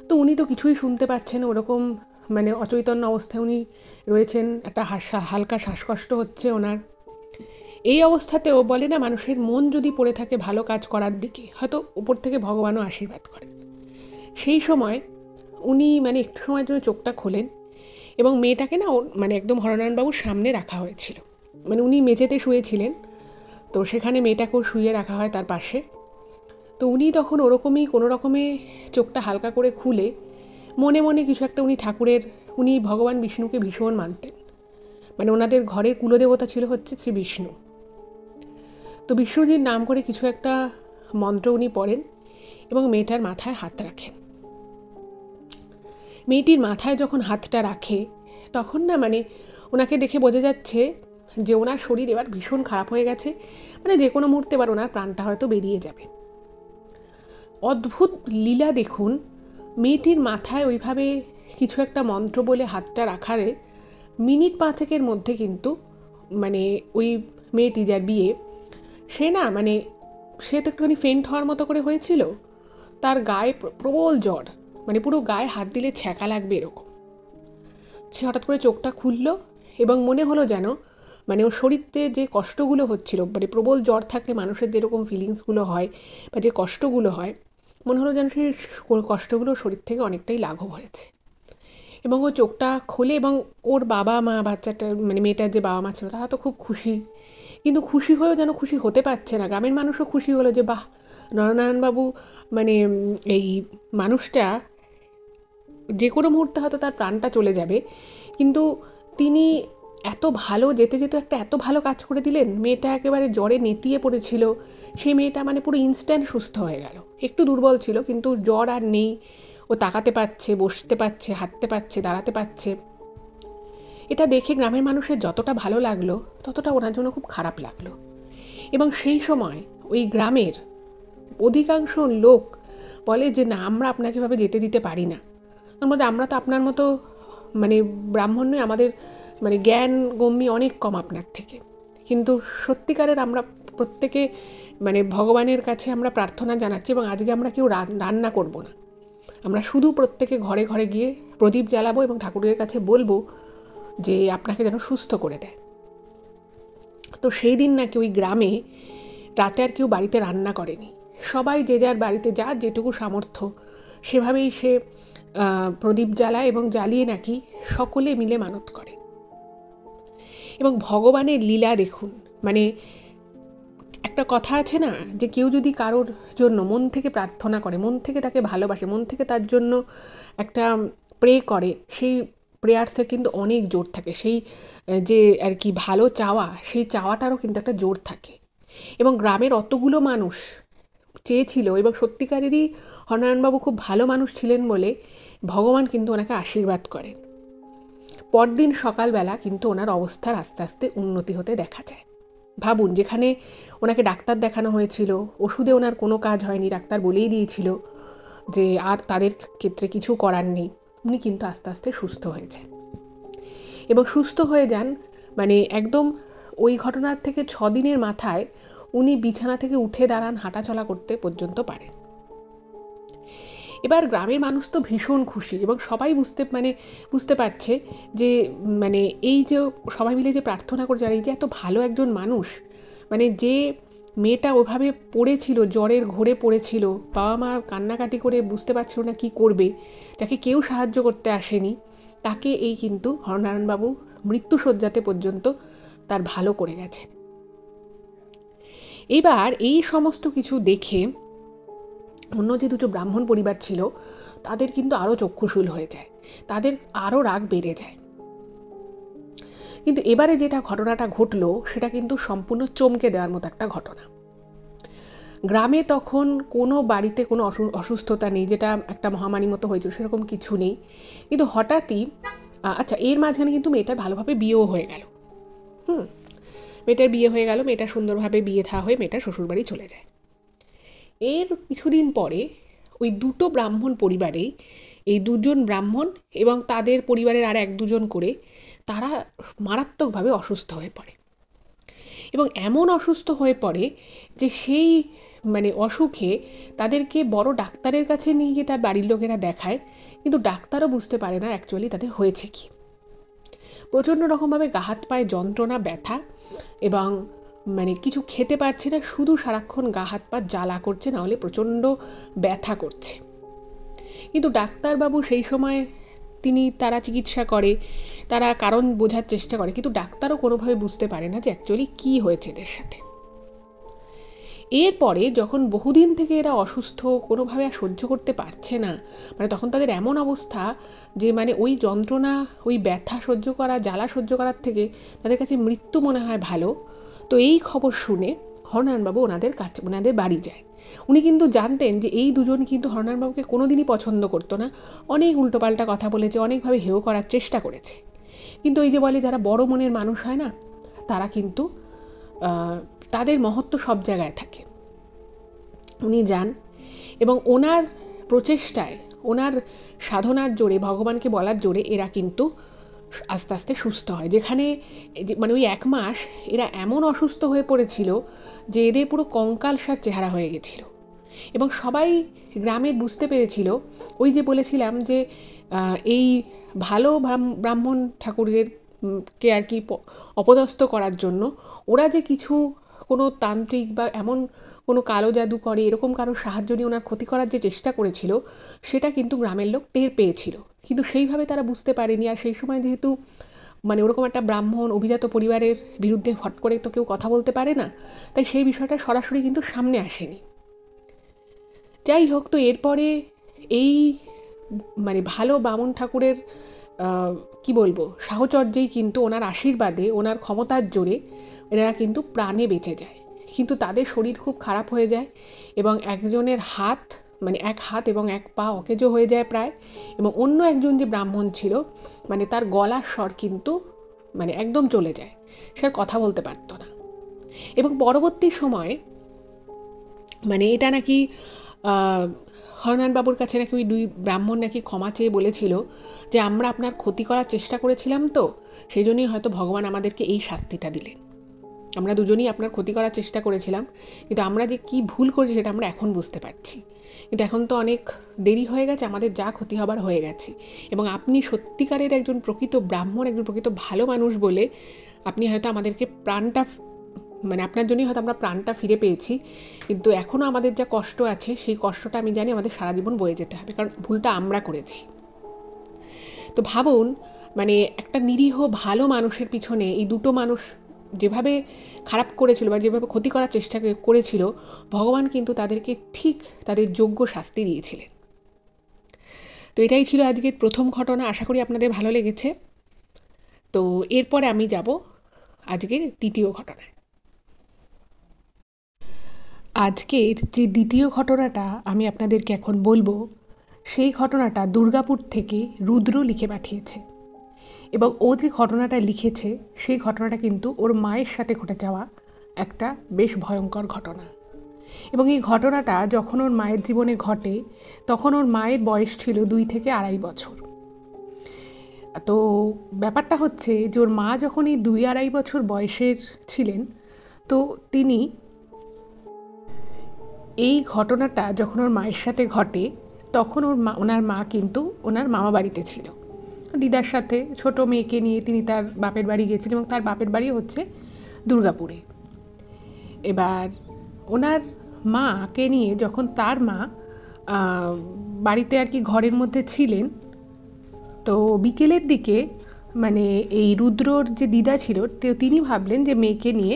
তো উনি তো কিছুই শুনতে পাচ্ছেন, ওরকম মানে অচৈতন্য অবস্থায় উনি রয়েছেন, একটা হালকা শ্বাসকষ্ট হচ্ছে ওনার। এই অবস্থাতেও বলে না, মানুষের মন যদি পড়ে থাকে ভালো কাজ করার দিকে, হয়তো উপর থেকে ভগবানও আশীর্বাদ করেন। সেই সময় উনি মানে একটু সময়ের জন্য চোখটা খোলেন, এবং মেয়েটাকে না মানে একদম হরনারায়ণবাবুর সামনে রাখা হয়েছিল। মানে উনি মেঝেতে শুয়েছিলেন, তো সেখানে মেয়েটাকেও শুয়ে রাখা হয় তার পাশে। তো উনি তখন ওরকমই কোনো রকমে চোখটা হালকা করে খুলে মনে মনে কিছু একটা, উনি ভগবান বিষ্ণুকে ভীষণ মানতেন, মানে ওনাদের ঘরের কুলদেবতা ছিল হচ্ছে শ্রী বিষ্ণু। তো বিষ্ণুজির নাম করে কিছু একটা মন্ত্র উনি পড়েন এবং মেয়েটার মাথায় হাত রাখেন। মেয়েটির মাথায় যখন হাতটা রাখে, তখন না মানে ওনাকে দেখে বোঝা যাচ্ছে যে ওনার শরীর এবার ভীষণ খারাপ হয়ে গেছে, মানে যে কোনো মুহূর্তে এবার ওনার প্রাণটা হয়তো বেরিয়ে যাবে। অদ্ভুত লীলা দেখুন, মেয়েটির মাথায় ওইভাবে কিছু একটা মন্ত্র বলে হাতটা রাখারে মিনিট 5-এর মধ্যে কিন্তু মানে ওই মেয়েটি যার বিয়ে, সে না মানে সে তো একটুখানি ফেন্ট হওয়ার মতো করে হয়েছিল, তার গায়ে প্রবল জ্বর, মানে পুরো গায়ে হাত দিলে ছ্যাঁকা লাগবে এরকম। সে হঠাৎ করে চোখটা খুললো এবং মনে হলো যেন মানে ওর শরীরে যে কষ্টগুলো হচ্ছিল, মানে প্রবল জ্বর থাকলে মানুষের যেরকম ফিলিংসগুলো হয় বা যে কষ্টগুলো হয়, মনে হলো যেন সেই কষ্টগুলো শরীর থেকে অনেকটাই লাঘব হয়েছে। এবং ও চোখটা খোলে, এবং ওর বাবা মা, বাচ্চাটা মানে মেয়েটার যে বাবা মা ছিল তারা তো খুব খুশি, কিন্তু খুশি হয়েও যেন খুশি হতে পারছে না। গ্রামের মানুষও খুশি হলো যে বাহ, নরনারায়ণবাবু মানে এই মানুষটা যে কোনো মুহূর্তে হয়তো তার প্রাণটা চলে যাবে, কিন্তু তিনি এত ভালো, যেতে যেতে একটা এত ভালো কাজ করে দিলেন। মেয়েটা একেবারে জ্বরে নেতিয়ে পড়েছিল, সেই মেয়েটা মানে পুরো ইনস্ট্যান্ট সুস্থ হয়ে গেল। একটু দুর্বল ছিল কিন্তু জ্বর আর নেই, ও তাকাতে পারছে, বসতে পারছে, হাঁটতে পারছে, দাঁড়াতে পারছে। এটা দেখে গ্রামের মানুষের যতটা ভালো লাগলো ততটা ওনার জন্য খুব খারাপ লাগলো। এবং সেই সময় ওই গ্রামের অধিকাংশ লোক বলে যে না, আমরা আপনাকে এভাবে যেতে দিতে পারি না। তার মধ্যে আমরা তো আপনার মতো মানে ব্রাহ্মণ নই, আমাদের মানে জ্ঞান গম্যি অনেক কম আপনার থেকে, কিন্তু সত্যিকারের আমরা প্রত্যেকে মানে ভগবানের কাছে আমরা প্রার্থনা জানাচ্ছি, এবং আজকে আমরা কেউ রান্না করব না, আমরা শুধু প্রত্যেকে ঘরে ঘরে গিয়ে প্রদীপ জ্বালাবো এবং ঠাকুরের কাছে বলবো যে আপনাকে যেন সুস্থ করে দেয়। তো সেই দিন নাকি ওই গ্রামে রাতে আর কেউ বাড়িতে রান্না করেনি, সবাই যে যার বাড়িতে যার যেটুকু সামর্থ্য সেভাবেই সে প্রদীপ জ্বালায়, এবং জ্বালিয়ে নাকি সকলে মিলে মানত করে। এবং ভগবানের লীলা দেখুন, মানে একটা কথা আছে না যে কেউ যদি কারোর জন্য মন থেকে প্রার্থনা করে, মন থেকে তাকে ভালোবাসে, মন থেকে তার জন্য একটা প্রে করে, সেই প্রেয়ার্সের কিন্তু অনেক জোর থাকে, সেই যে আর কি ভালো চাওয়া, সেই চাওয়াটারও কিন্তু একটা জোর থাকে। এবং গ্রামের অতগুলো মানুষ চেয়েছিল, এবং সত্যিকারেরই হরনারায়ণবাবু খুব ভালো মানুষ ছিলেন বলে ভগবান কিন্তু ওনাকে আশীর্বাদ করেন। পরদিন সকালবেলা কিন্তু ওনার অবস্থার আস্তে আস্তে উন্নতি হতে দেখা যায়। ভাবুন, যেখানে ওনাকে ডাক্তার দেখানো হয়েছিল, ওষুধে ওনার কোনো কাজ হয়নি, ডাক্তার বলেই দিয়েছিল যে আর তাদের ক্ষেত্রে কিছু করার নেই, উনি কিন্তু আস্তে আস্তে সুস্থ হয়ে যান। এবং সুস্থ হয়ে যান মানে একদম ওই ঘটনার থেকে 6 দিনের মাথায় উনি বিছানা থেকে উঠে দাঁড়ান, হাঁটাচলা করতে পর্যন্ত পারেন। এবার গ্রামের মানুষ তো ভীষণ খুশি এবং সবাই বুঝতে পারছে যে মানে এই যে সবাই মিলে যে প্রার্থনা করছে, আর এই যে এত ভালো একজন মানুষ, মানে যে মেয়েটা ওভাবে পড়েছিল, জ্বরের ঘোরে পড়েছিল, বাবা মা কান্নাকাটি করে বুঝতে পারছিল না কি করবে, যাকে কেউ সাহায্য করতে আসেনি, তাকে এই কিন্তু হরনারায়ণবাবু মৃত্যুশয্যাতে পর্যন্ত তার ভালো করে গেছে। এবার এই সমস্ত কিছু দেখে অন্য যে দুটো ব্রাহ্মণ পরিবার ছিল তাদের কিন্তু আরো চক্ষুশূল হয়ে যায়, তাদের আরো রাগ বেড়ে যায়। কিন্তু এবারে যেটা ঘটনাটা ঘটলো সেটা কিন্তু সম্পূর্ণ চমকে দেওয়ার মতো একটা ঘটনা। গ্রামে তখন কোনো বাড়িতে কোনো অসুস্থতা নেই, যেটা একটা মহামারীর মতো হয়েছিল সেরকম কিছু নেই। কিন্তু হঠাৎই আচ্ছা, এর মাঝখানে কিন্তু মেয়েটার ভালোভাবে বিয়েও হয়ে গেল। মেয়েটার বিয়ে হয়ে গেল, মেয়েটা সুন্দরভাবে বিয়ে থা হয়ে মেয়েটা শ্বশুরবাড়ি চলে যায়। এর কিছুদিন পরে ওই দুটো ব্রাহ্মণ পরিবারেই এই দুজন ব্রাহ্মণ এবং তাদের পরিবারের আর 1-2 জন করে তারা মারাত্মকভাবে অসুস্থ হয়ে পড়ে। এবং এমন অসুস্থ হয়ে পড়ে যে সেই অসুখে তাদেরকে বড় ডাক্তারের কাছে নিয়ে গিয়ে তার বাড়ির লোকেরা দেখায়, কিন্তু ডাক্তারও বুঝতে পারে না অ্যাকচুয়ালি তাদের হয়েছে কি। প্রচণ্ড রকমভাবে গা হাত পায়ে যন্ত্রণা, ব্যথা এবং কিছু খেতে পারছে না, শুধু সারাক্ষণ গা হাত পা জ্বালা করছে, না হলে প্রচণ্ড ব্যথা করছে। কিন্তু ডাক্তারবাবু সেই সময় তারা চিকিৎসা করে, তারা কারণ বোঝার চেষ্টা করে, কিন্তু ডাক্তারও কোনোভাবে বুঝতে পারে না যে অ্যাকচুয়ালি কি হয়েছে এদের সাথে। এরপরে যখন বহুদিন থেকে এরা অসুস্থ, কোনোভাবে আর সহ্য করতে পারছে না, তখন তাদের এমন অবস্থা যে ওই যন্ত্রণা, ওই ব্যথা সহ্য করা, জ্বালা সহ্য করার থেকে তাদের কাছে মৃত্যু মনে হয় ভালো। তো এই খবর শুনে হরনারায়ণবাবু ওনাদের বাড়ি যায়। উনি কিন্তু জানতেন যে এই দুজন কিন্তু হরনারায়ণবাবুকে কোনোদিনই পছন্দ করতো না, অনেক উল্টোপাল্টা কথা বলেছে, অনেকভাবে হেয় করার চেষ্টা করেছে। কিন্তু এই যে বলে যারা বড় মনের মানুষ হয় না, তারা কিন্তু তাদের মহত্ব সব জায়গায় থাকে। উনি যান এবং ওনার প্রচেষ্টায়, ওনার সাধনার জোরে, ভগবানকে বলার জোরে এরা কিন্তু আস্তে আস্তে সুস্থ হয়। যেখানে ওই 1 মাস এরা এমন অসুস্থ হয়ে পড়েছিল যে এদের পুরো কঙ্কালসার চেহারা হয়ে গেছিল। এবং সবাই গ্রামের বুঝতে পেরেছিল, ওই যে বলেছিলাম যে এই ভালো ব্রাহ্মণ ঠাকুরের কে আর কি অপদস্থ করার জন্য ওরা যে কিছু কোনো তান্ত্রিক বা এমন কোনো কালো জাদু করে, এরকম কারোর সাহায্য নিয়ে ওনার ক্ষতি করার যে চেষ্টা করেছিল, সেটা কিন্তু গ্রামের লোক টের পেয়েছিল, কিন্তু সেইভাবে তারা বুঝতে পারেনি। আর সেই সময় যেহেতু ওরকম একটা ব্রাহ্মণ অভিজাত পরিবারের বিরুদ্ধে হট করে তো কেউ কথা বলতে পারে না, তাই সেই বিষয়টা সরাসরি কিন্তু সামনে আসেনি। যাই হোক, তো এরপরে এই ভালো বামুন ঠাকুরের কি বলবো সাহচর্যেই কিন্তু, ওনার আশীর্বাদে, ওনার ক্ষমতার জোরে এনারা কিন্তু প্রাণে বেঁচে যায়। কিন্তু তাদের শরীর খুব খারাপ হয়ে যায় এবং একজনের হাত 1 হাত এবং 1 পা অকেজো হয়ে যায় প্রায়, এবং অন্য একজন যে ব্রাহ্মণ ছিল তার গলার স্বর কিন্তু একদম চলে যায়, সে কথা বলতে পারতো না। এবং পরবর্তী সময়ে এটা নাকি হরনারায়ণবাবুর কাছে নাকি ওই 2 ব্রাহ্মণ নাকি ক্ষমা চেয়ে বলেছিল যে আমরা আপনার ক্ষতি করার চেষ্টা করেছিলাম, তো সেই জন্যই হয়তো ভগবান আমাদেরকে এই শাস্তিটা দিলেন। আমরা দুজনেই আপনার ক্ষতি করার চেষ্টা করেছিলাম, কিন্তু আমরা যে কি ভুল করেছি সেটা আমরা এখন বুঝতে পারছি, কিন্তু এখন তো অনেক দেরি হয়ে গেছে, আমাদের যা ক্ষতি হবার হয়ে গেছে। এবং আপনি সত্যিকারের একজন প্রকৃত ব্রাহ্মণ, একজন প্রকৃত ভালো মানুষ বলে আপনি হয়তো আমাদেরকে প্রাণটা আপনার জন্যই হয়তো আমরা প্রাণটা ফিরে পেয়েছি, কিন্তু এখনও আমাদের যা কষ্ট আছে সেই কষ্টটা আমি জানি আমাদের সারা জীবন বয়ে যেতে হবে, কারণ ভুলটা আমরা করেছি। তো ভাবুন, একটা নিরীহ ভালো মানুষের পিছনে এই দুটো মানুষ যেভাবে খারাপ করেছিল বা যেভাবে ক্ষতি করার চেষ্টা করেছিল, ভগবান কিন্তু তাদেরকে ঠিক তাদের যোগ্য শাস্তি দিয়েছিলেন। তো এটাই ছিল আজকের প্রথম ঘটনা, আশা করি আপনাদের ভালো লেগেছে। তো এরপরে আমি যাব আজকের দ্বিতীয় ঘটনায়। আজকের যে দ্বিতীয় ঘটনাটা আমি আপনাদেরকে এখন বলবো, সেই ঘটনাটা দুর্গাপুর থেকে রুদ্র লিখে পাঠিয়েছে। এবং ও যে ঘটনাটা লিখেছে সেই ঘটনাটা কিন্তু ওর মায়ের সাথে ঘটে যাওয়া একটা বেশ ভয়ঙ্কর ঘটনা। এবং এই ঘটনাটা যখন ওর মায়ের জীবনে ঘটে তখন ওর মায়ের বয়স ছিল 2 থেকে 2.5 বছর। তো ব্যাপারটা হচ্ছে যে ওর মা যখন এই 2-2.5 বছর বয়সের ছিলেন, তো তিনি এই ঘটনাটা যখন ওর মায়ের সাথে ঘটে তখন ওনার মা কিন্তু ওনার মামা বাড়িতে ছিল দিদার সাথে। ছোট মেয়েকে নিয়ে তিনি তার বাপের বাড়ি গেছিলেন এবং তার বাপের বাড়ি হচ্ছে দুর্গাপুরে। এবার ওনার মাকে নিয়ে যখন তার মা বাড়িতে আর কি ঘরের মধ্যে ছিলেন, তো বিকেলের দিকে মানে এই রুদ্রর যে দিদা ছিল তিনি ভাবলেন যে মেয়েকে নিয়ে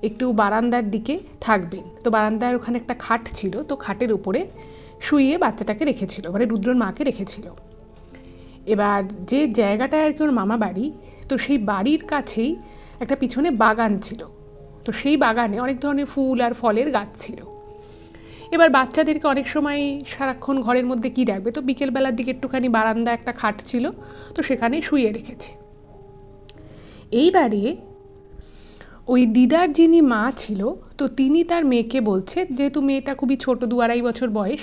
একটু বারান্দার দিকে থাকবেন। তো বারান্দার ওখানে একটা খাট ছিল, তো খাটের উপরে শুইয়ে বাচ্চাটাকে রেখেছিল, মানে রুদ্রর মাকে রেখেছিল। এবার যে জায়গাটায় আর কি ওর মামা বাড়ি, তো সেই বাড়ির কাছেই একটা পিছনে বাগান ছিল। তো সেই বাগানে অনেক ধরনের ফুল আর ফলের গাছ ছিল। এবার বাচ্চাদেরকে অনেক সময় সারাক্ষণ ঘরের মধ্যে কি রাখবে, তো বিকেলবেলার দিকে একটুখানি বারান্দা একটা খাট ছিল, তো সেখানে শুইয়ে রেখেছে। এইবারে ওই দিদার যিনি মা ছিল, তো তিনি তার মেয়েকে বলছে, যেহেতু মেয়েটা খুবই ছোট 2-2.5 বছর বয়স,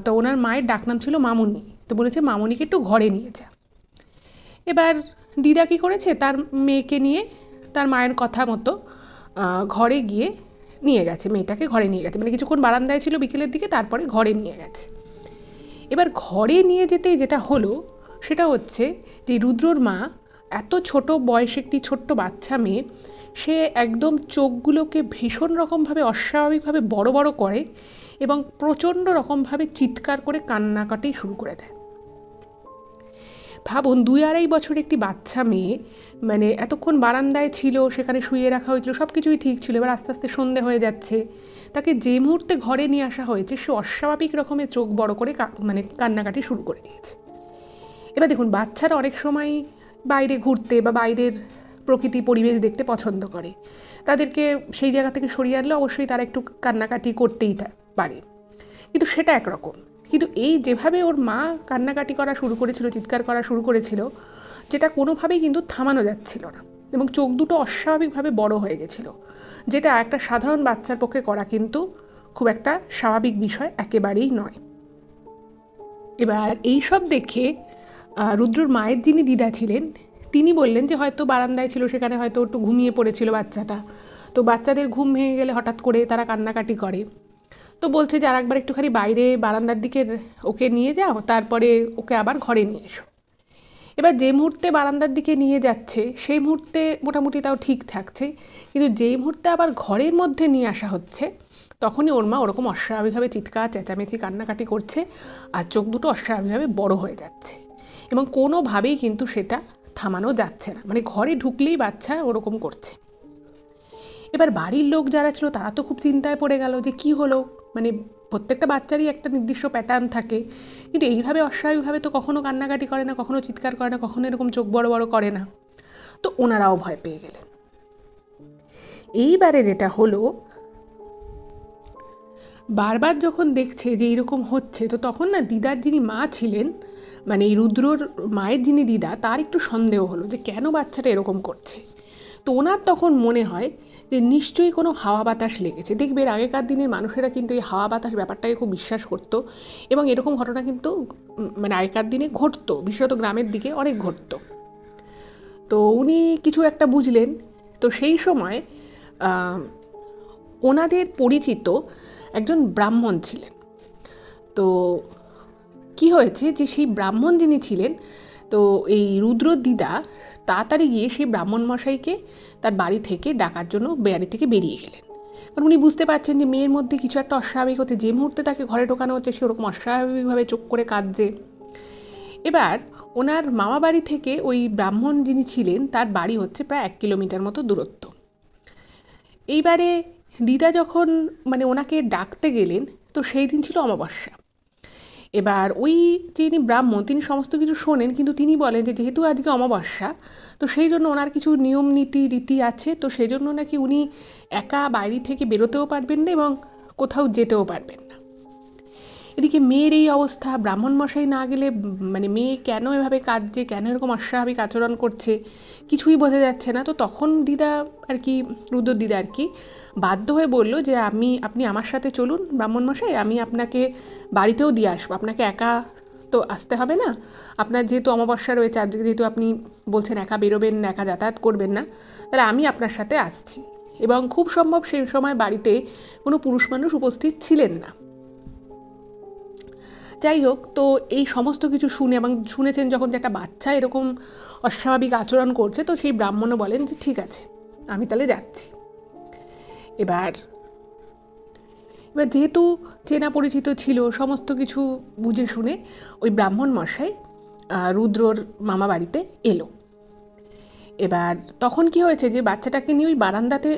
তো ওনার মায়ের ডাকনাম ছিল মামুনি, তো বলেছে মামুনিকে একটু ঘরে নিয়ে যা। এবার দিদা কি করেছে, তার মেয়েকে নিয়ে তার মায়ের কথা মতো ঘরে গিয়ে নিয়ে গেছে, মেয়েটাকে ঘরে নিয়ে গেছে, মানে কিছুক্ষণ বারান্দায় ছিল বিকেলের দিকে, তারপরে ঘরে নিয়ে গেছে। এবার ঘরে নিয়ে যেতে যেটা হলো সেটা হচ্ছে যে রুদ্রর মা এত ছোট বয়সে একটি ছোট্ট বাচ্চা মেয়ে, সে একদম চোখগুলোকে ভীষণ রকমভাবে অস্বাভাবিকভাবে বড় বড় করে এবং প্রচণ্ড রকমভাবে চিৎকার করে কান্নাকাটি শুরু করে দেয়। ভাবুন 2-2.5 বছর একটি বাচ্চা মেয়ে, মানে এতক্ষণ বারান্দায় ছিল, সেখানে শুয়ে রাখা হয়েছিল, সব কিছুই ঠিক ছিল, এবার আস্তে আস্তে সন্ধে হয়ে যাচ্ছে, তাকে যে মুহূর্তে ঘরে নিয়ে আসা হয়েছে সে অস্বাভাবিক রকমের চোখ বড় করে মানে কান্নাকাটি শুরু করে দিয়েছে। এবার দেখুন, বাচ্চারা অনেক সময় বাইরে ঘুরতে বা বাইরের প্রকৃতি পরিবেশ দেখতে পছন্দ করে, তাদেরকে সেই জায়গা থেকে সরিয়ে আনলে অবশ্যই তারা একটু কান্নাকাটি করতেই পারে, কিন্তু সেটা একরকম। কিন্তু এই যেভাবে ওর মা কান্নাকাটি করা শুরু করেছিল, চিৎকার করা শুরু করেছিল, যেটা কোনোভাবেই কিন্তু থামানো যাচ্ছিল না এবং চোখ দুটো অস্বাভাবিকভাবে বড় হয়ে গেছিল, যেটা একটা সাধারণ বাচ্চার পক্ষে করা কিন্তু খুব একটা স্বাভাবিক বিষয় একেবারেই নয়। এবার এইসব দেখে রুদ্রর মায়ের যিনি দিদা ছিলেন তিনি বললেন যে হয়তো বারান্দায় ছিল, সেখানে হয়তো একটু ঘুমিয়ে পড়েছিল বাচ্চাটা, তো বাচ্চাদের ঘুম ভেঙে গেলে হঠাৎ করে তারা কান্নাকাটি করে, তো বলছে যে আর একবার একটুখানি বাইরে বারান্দার দিকে ওকে নিয়ে যাও, তারপরে ওকে আবার ঘরে নিয়ে এসো। এবার যে মুহূর্তে বারান্দার দিকে নিয়ে যাচ্ছে সেই মুহূর্তে মোটামুটি তাও ঠিক থাকছে, কিন্তু যেই মুহূর্তে আবার ঘরের মধ্যে নিয়ে আসা হচ্ছে তখনই ওর মা ওরকম অস্বাভাবিকভাবে চিৎকার চেঁচামেচি কান্নাকাটি করছে আর চোখ দুটো অস্বাভাবিকভাবে বড় হয়ে যাচ্ছে এবং কোনোভাবেই কিন্তু সেটা থামানো যাচ্ছে না, মানে ঘরে ঢুকলেই বাচ্চা ওরকম করছে। এবার বাড়ির লোক যারা ছিল তারা তো খুব চিন্তায় পড়ে গেল যে কি হলো, মানে প্রত্যেকটা বাচ্চারই একটা নির্দিষ্ট প্যাটার্ন থাকে, কিন্তু এইভাবে অস্বাভাবিকভাবে তো কখনো কান্নাকাটি করে না, কখনো চিৎকার করে না, কখনো এরকম চোখ বড় বড় করে না। তো ওনারাও ভয় পেয়ে গেলেন। এইবারে যেটা হলো, বারবার যখন দেখছে যে এইরকম হচ্ছে, তো তখন না দিদার যিনি মা ছিলেন, মানে এই রুদ্রর মায়ের যিনি দিদা, তার একটু সন্দেহ হলো যে কেন বাচ্চাটা এরকম করছে। তো ওনার তখন মনে হয় যে নিশ্চয়ই কোনো হাওয়া বাতাস লেগেছে। দেখবে আগেকার দিনের মানুষেরা কিন্তু এই হাওয়া বাতাস ব্যাপারটাকে খুব বিশ্বাস করতো এবং এরকম ঘটনা কিন্তু মানে আগেকার দিনে ঘটতো, বিশেষত গ্রামের দিকে অনেক ঘটতো। তো উনি কিছু একটা বুঝলেন। তো সেই সময় ওনাদের পরিচিত একজন ব্রাহ্মণ ছিলেন। তো কি হয়েছে যে সেই ব্রাহ্মণ যিনি ছিলেন, তো এই রুদ্র দিদা তাড়াতাড়ি গিয়ে সেই ব্রাহ্মণ মশাইকে তার বাড়ি থেকে ডাকার জন্য বাড়ি থেকে বেরিয়ে গেলেন, কারণ উনি বুঝতে পারছেন যে মেয়ের মধ্যে কিছু একটা অস্বাভাবিক হচ্ছে, যে মুহূর্তে তাকে ঘরে ঢোকানো হচ্ছে সে ওরকম অস্বাভাবিকভাবে চোখ করে কাঁদছে। এবার ওনার মামা বাড়ি থেকে ওই ব্রাহ্মণ যিনি ছিলেন তার বাড়ি হচ্ছে প্রায় 1 কিলোমিটার মতো দূরত্ব। এইবারে দিদা যখন মানে ওনাকে ডাকতে গেলেন, তো সেই দিন ছিল অমাবস্যা। এবার ওই যিনি ব্রাহ্মণ তিনি সমস্ত কিছু শোনেন, কিন্তু তিনি বলেন যে যেহেতু আজকে অমাবস্যা, তো সেই জন্য ওনার কিছু নিয়ম নীতি রীতি আছে, তো সেই জন্য নাকি উনি একা বাইরে থেকে বেরোতেও পারবেন না এবং কোথাও যেতেও পারবেন না। এদিকে মেয়ের এই অবস্থা, ব্রাহ্মণ মশাই না গেলে মানে মেয়ে কেন এভাবে কাঁদছে, কেন এরকম অস্বাভাবিক আচরণ করছে, কিছুই বোঝা যাচ্ছে না। তো তখন দিদা আর কি, রুদ্র দিদা আর কি বাধ্য হয়ে বলল যে আপনি আমার সাথে চলুন ব্রাহ্মণ মশাই, আমি আপনাকে বাড়িতেও দিয়ে আসবো, আপনাকে একা তো আসতে হবে না, আপনার যেহেতু অমাবস্যা রয়েছে, আজকে যেহেতু আপনি বলছেন একা বেরোবেন, একা যাতায়াত করবেন না, তাহলে আমি আপনার সাথে আসছি। এবং খুব সম্ভব সেই সময় বাড়িতে কোনো পুরুষ মানুষ উপস্থিত ছিলেন না। যাই হোক, তো এই সমস্ত কিছু শুনে এবং শুনেছেন যখন যে একটা বাচ্চা এরকম অস্বাভাবিক আচরণ করছে, তো সেই ব্রাহ্মণও বলেন যে ঠিক আছে, আমি তাহলে যাচ্ছি। এবার এবার যেহেতু চেনা পরিচিত ছিল, সমস্ত কিছু বুঝে শুনে ওই ব্রাহ্মণ মশাই রুদ্রর মামা বাড়িতে এলো। এবার তখন কি হয়েছে যে বাচ্চাটাকে নিয়ে ওই বারান্দাতে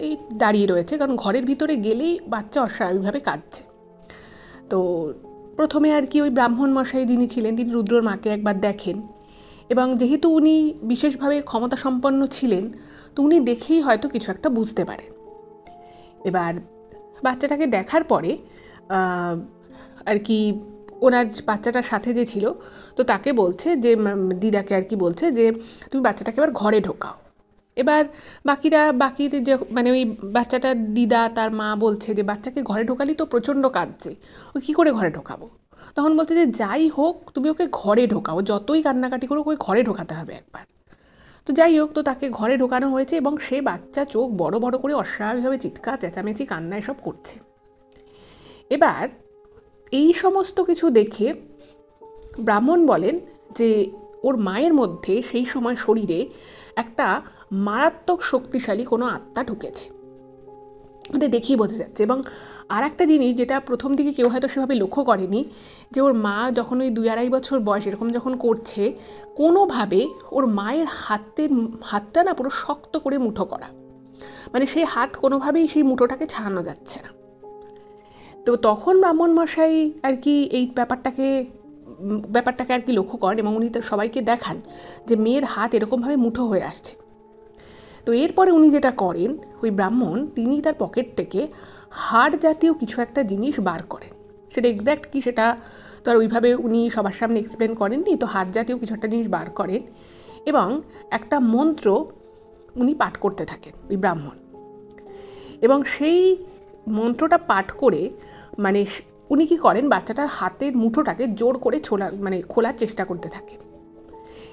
দাঁড়িয়ে রয়েছে, কারণ ঘরের ভিতরে গেলেই বাচ্চা অস্বাভাবিকভাবে কাঁদছে। তো প্রথমে আর কি ওই ব্রাহ্মণ মশাই যিনি ছিলেন, তিনি রুদ্রর মাকে একবার দেখেন, এবং যেহেতু উনি বিশেষভাবে ক্ষমতা সম্পন্ন ছিলেন, তো উনি দেখেই হয়তো কিছু একটা বুঝতে পারেন। এবার বাচ্চাটাকে দেখার পরে আর কি ওনার বাচ্চাটার সাথে যে ছিল, তো তাকে বলছে যে দিদাকে আর কি বলছে যে তুমি বাচ্চাটাকে এবার ঘরে ঢোকাও। এবার বাকিদের যে মানে ওই বাচ্চাটার দিদা তার মা বলছে যে বাচ্চাকে ঘরে ঢোকালি তো প্রচণ্ড কাঁদছে, ও কী করে ঘরে ঢোকাবো? তখন বলছে যে যাই হোক তুমি ওকে ঘরে ঢোকাও, যতই কান্নাকাটি করুক ওকে ঘরে ঢোকাতে হবে একবার। তো যাই হোক, তো তাকে ঘরে ঢোকানো হয়েছে এবং সে বাচ্চা চোখ বড় বড় করে অস্বাভাবিকভাবে চিৎকার চেঁচামেচি কান্না এসব করছে। এবার এই সমস্ত কিছু দেখে ব্রাহ্মণ বলেন যে ওর মায়ের মধ্যে সেই সময় শরীরে একটা মারাত্মক শক্তিশালী কোনো আত্মা ঢুকেছে, ওদের দেখেই বোঝা যাচ্ছে। এবং আর একটা জিনিস যেটা প্রথম দিকে কেউ হয়তো সেভাবে লক্ষ্য করেনি, যে ওর মা যখন ওই 2-2.5 বছর বয়স এরকম যখন করছে, কোনোভাবে ওর মায়ের হাতটা না পুরো শক্ত করে মুঠো করা, মানে সেই হাত কোনোভাবেই সেই মুঠোটাকে ছাড়ানো যাচ্ছে না। তো তখন ব্রাহ্মণ মশাই আর কি এই ব্যাপারটাকে আর কি লক্ষ্য করেন এবং উনি সবাইকে দেখান যে মেয়ের হাত এরকমভাবে মুঠো হয়ে আসছে। তো এরপরে উনি যেটা করেন, ওই ব্রাহ্মণ তিনি তার পকেট থেকে হাড় জাতীয় কিছু একটা জিনিস বার করেন। সেটা এক্স্যাক্ট কি সেটা তো আর ওইভাবে উনি সবার সামনে এক্সপ্লেন করেননি, তো হাড় জাতীয় কিছু একটা জিনিস বার করেন এবং একটা মন্ত্র উনি পাঠ করতে থাকেন ওই ব্রাহ্মণ। এবং সেই মন্ত্রটা পাঠ করে মানে উনি কি করেন, বাচ্চাটার হাতের মুঠোটাকে জোর করে খোলার চেষ্টা করতে থাকেন।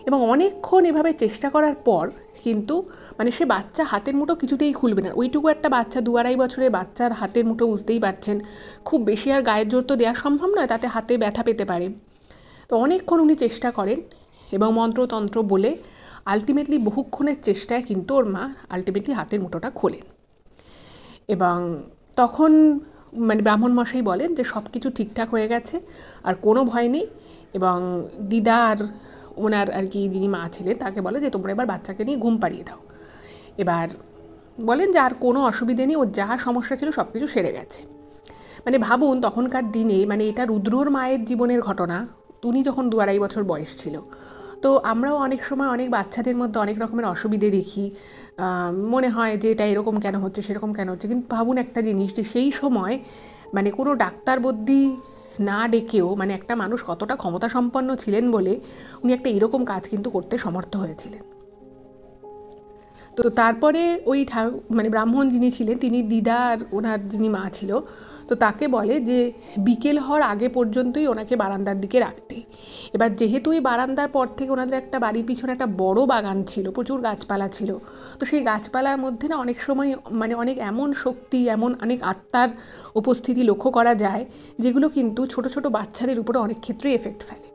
এবং অনেকক্ষণ এভাবে চেষ্টা করার পর কিন্তু মানে সে বাচ্চা হাতের মুঠো কিছুতেই খুলবে না। ওইটুকু একটা বাচ্চা, 2-2.5 বছরের বাচ্চার হাতের মুঠো বুঝতেই পারছেন, খুব বেশি আর গায়ের জোর তো দেওয়া সম্ভব নয়, তাতে হাতে ব্যথা পেতে পারে। তো অনেকক্ষণ উনি চেষ্টা করেন এবং মন্ত্রতন্ত্র বলে আলটিমেটলি বহুক্ষণের চেষ্টায় কিন্তু ওর মা আলটিমেটলি হাতের মুঠোটা খোলেন। এবং তখন মানে ব্রাহ্মণ মশাই বলেন যে সব কিছু ঠিকঠাক হয়ে গেছে, আর কোনো ভয় নেই। এবং দিদা আর ওনার আর কি যিনি মা ছিলেন তাকে বলে যে তোমরা এবার বাচ্চাকে নিয়ে ঘুম পাড়িয়ে দাও। এবার বলেন যে আর কোনো অসুবিধে নেই, ওর যা সমস্যা ছিল সব কিছু সেরে গেছে। মানে ভাবুন তখনকার দিনে, মানে এটা রুদ্রর মায়ের জীবনের ঘটনা, উনি যখন 2-2.5 বছর বয়স ছিল। তো আমরাও অনেক সময় অনেক বাচ্চাদের মধ্যে অনেক রকমের অসুবিধে দেখি, মনে হয় যে এটা এরকম কেন হচ্ছে, সেরকম কেন হচ্ছে। কিন্তু ভাবুন একটা জিনিস, যে সেই সময় মানে কোনো ডাক্তার বদ্যি না ডেকেও মানে একটা মানুষ কতটা ক্ষমতা সম্পন্ন ছিলেন বলে উনি একটা এরকম কাজ কিন্তু করতে সমর্থ হয়েছিলেন। তো তারপরে ওই মানে ব্রাহ্মণ যিনি ছিলেন তিনি দিদা আর ওনার যিনি মা ছিল, তো তাকে বলে যে বিকেল হওয়ার আগে পর্যন্তই ওনাকে বারান্দার দিকে রাখতে। এবার যেহেতু এই বারান্দার পর থেকে ওনাদের একটা বাড়ির পিছনে একটা বড় বাগান ছিল, প্রচুর গাছপালা ছিল, তো সেই গাছপালার মধ্যে না অনেক সময় মানে অনেক এমন শক্তি, এমন অনেক আত্মার উপস্থিতি লক্ষ্য করা যায় যেগুলো কিন্তু ছোট ছোট বাচ্চাদের উপরে অনেক ক্ষেত্রেই এফেক্ট ফেলে।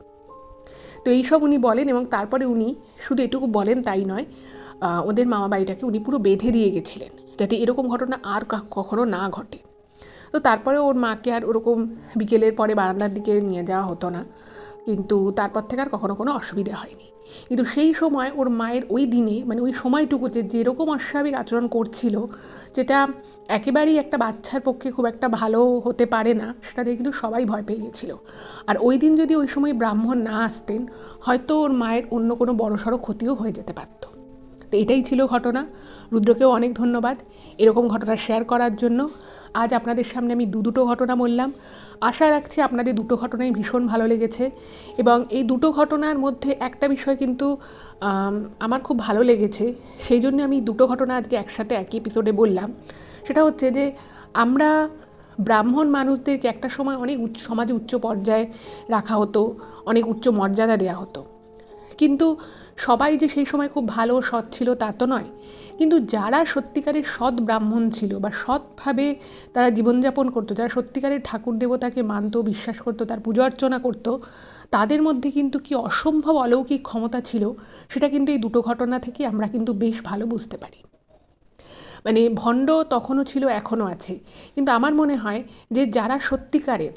তো এইসব উনি বলেন এবং তারপরে উনি শুধু এটুকু বলেন তাই নয়, ওদের মামা বাড়িটাকে উনি পুরো বেঁধে দিয়ে গেছিলেন যাতে এরকম ঘটনা আর কখনো না ঘটে। তো তারপরে ওর মাকে আর ওরকম বিকেলের পরে বারান্দার দিকে নিয়ে যাওয়া হতো না, কিন্তু তারপর থেকে আর কখনো কোনো অসুবিধা হয়নি। কিন্তু সেই সময় ওর মায়ের ওই দিনে মানে ওই সময়টুকুতে যেরকম অস্বাভাবিক আচরণ করছিল, যেটা একেবারেই একটা বাচ্চার পক্ষে খুব একটা ভালো হতে পারে না, সেটা দেখে কিন্তু সবাই ভয় পেয়ে গেছিল। আর ওই দিন যদি ওই সময় ব্রাহ্মণ না আসতেন, হয়তো ওর মায়ের অন্য কোনো বড়সড় ক্ষতিও হয়ে যেতে পারত। তো এটাই ছিল ঘটনা। রুদ্রকেও অনেক ধন্যবাদ এরকম ঘটনা শেয়ার করার জন্য। আজ আপনাদের সামনে আমি দুটো ঘটনা বললাম। আশা রাখছি আপনাদের দুটো ঘটনাই ভীষণ ভালো লেগেছে, এবং এই দুটো ঘটনার মধ্যে একটা বিষয় কিন্তু আমার খুব ভালো লেগেছে, সেই জন্য আমি দুটো ঘটনা আজকে একসাথে একই এপিসোডে বললাম। সেটা হচ্ছে যে আমরা ব্রাহ্মণ মানুষদেরকে একটা সময় অনেক সমাজে উচ্চ পর্যায়ে রাখা হতো, অনেক উচ্চ মর্যাদা দেওয়া হতো, কিন্তু সবাই যে সেই সময় খুব ভালো সৎ ছিল তা তো নয়। কিন্তু যারা সত্যিকারের সৎ ব্রাহ্মণ ছিল বা সৎভাবে তারা জীবনযাপন করতো, যারা সত্যিকারের ঠাকুর দেবতাকে মানত, বিশ্বাস করতো, তার পুজো অর্চনা করতো, তাদের মধ্যে কিন্তু কি অসম্ভব অলৌকিক ক্ষমতা ছিল, সেটা কিন্তু এই দুটো ঘটনা থেকে আমরা কিন্তু বেশ ভালো বুঝতে পারি। মানে ভণ্ড তখনও ছিল, এখনও আছে, কিন্তু আমার মনে হয় যে যারা সত্যিকারের,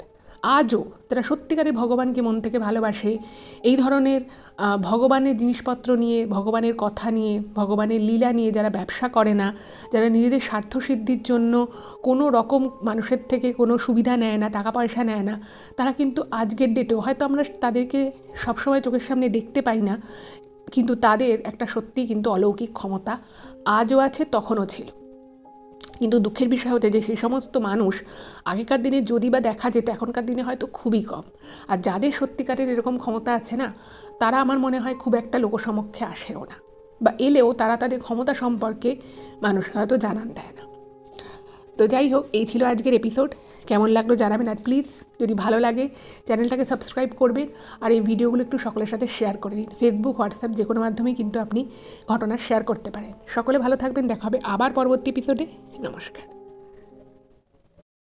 আজও যারা সত্যিকারের ভগবানকে মন থেকে ভালোবাসে, এই ধরনের ভগবানের জিনিসপত্র নিয়ে, ভগবানের কথা নিয়ে, ভগবানের লীলা নিয়ে যারা ব্যবসা করে না, যারা নিজেদের স্বার্থসিদ্ধির জন্য কোনো রকম মানুষের থেকে কোনো সুবিধা নেয় না, টাকা পয়সা নেয় না, তারা কিন্তু আজকের ডেটেও, হয়তো আমরা তাদেরকে সবসময় চোখের সামনে দেখতে পাই না, কিন্তু তাদের একটা সত্যিই কিন্তু অলৌকিক ক্ষমতা আজও আছে, তখনও ছিল। কিন্তু দুঃখের বিষয় হচ্ছে যে সেই সমস্ত মানুষ আগেকার দিনে যদি বা দেখা যেত, এখনকার দিনে হয়তো খুবই কম। আর যাদের সত্যিকারের এরকম ক্ষমতা আছে না, তারা আমার মনে হয় খুব একটা লোকসমক্ষে আসেও না, বা এলেও তারা তাদের ক্ষমতা সম্পর্কে মানুষকে হয়তো জানান দেয় না। তো যাই হোক, এই ছিল আজকের এপিসোড। কেমন লাগলো জানাবেন, আর প্লিজ যদি ভালো লাগে চ্যানেলটাকে সাবস্ক্রাইব করবেন, আর এই ভিডিওগুলো একটু সকলের সাথে শেয়ার করে দিন। ফেসবুক, হোয়াটসঅ্যাপ যে কোনো মাধ্যমেই কিন্তু আপনি ঘটনা শেয়ার করতে পারেন। সকলে ভালো থাকবেন, দেখা হবে আবার পরবর্তী এপিসোডে। নমস্কার।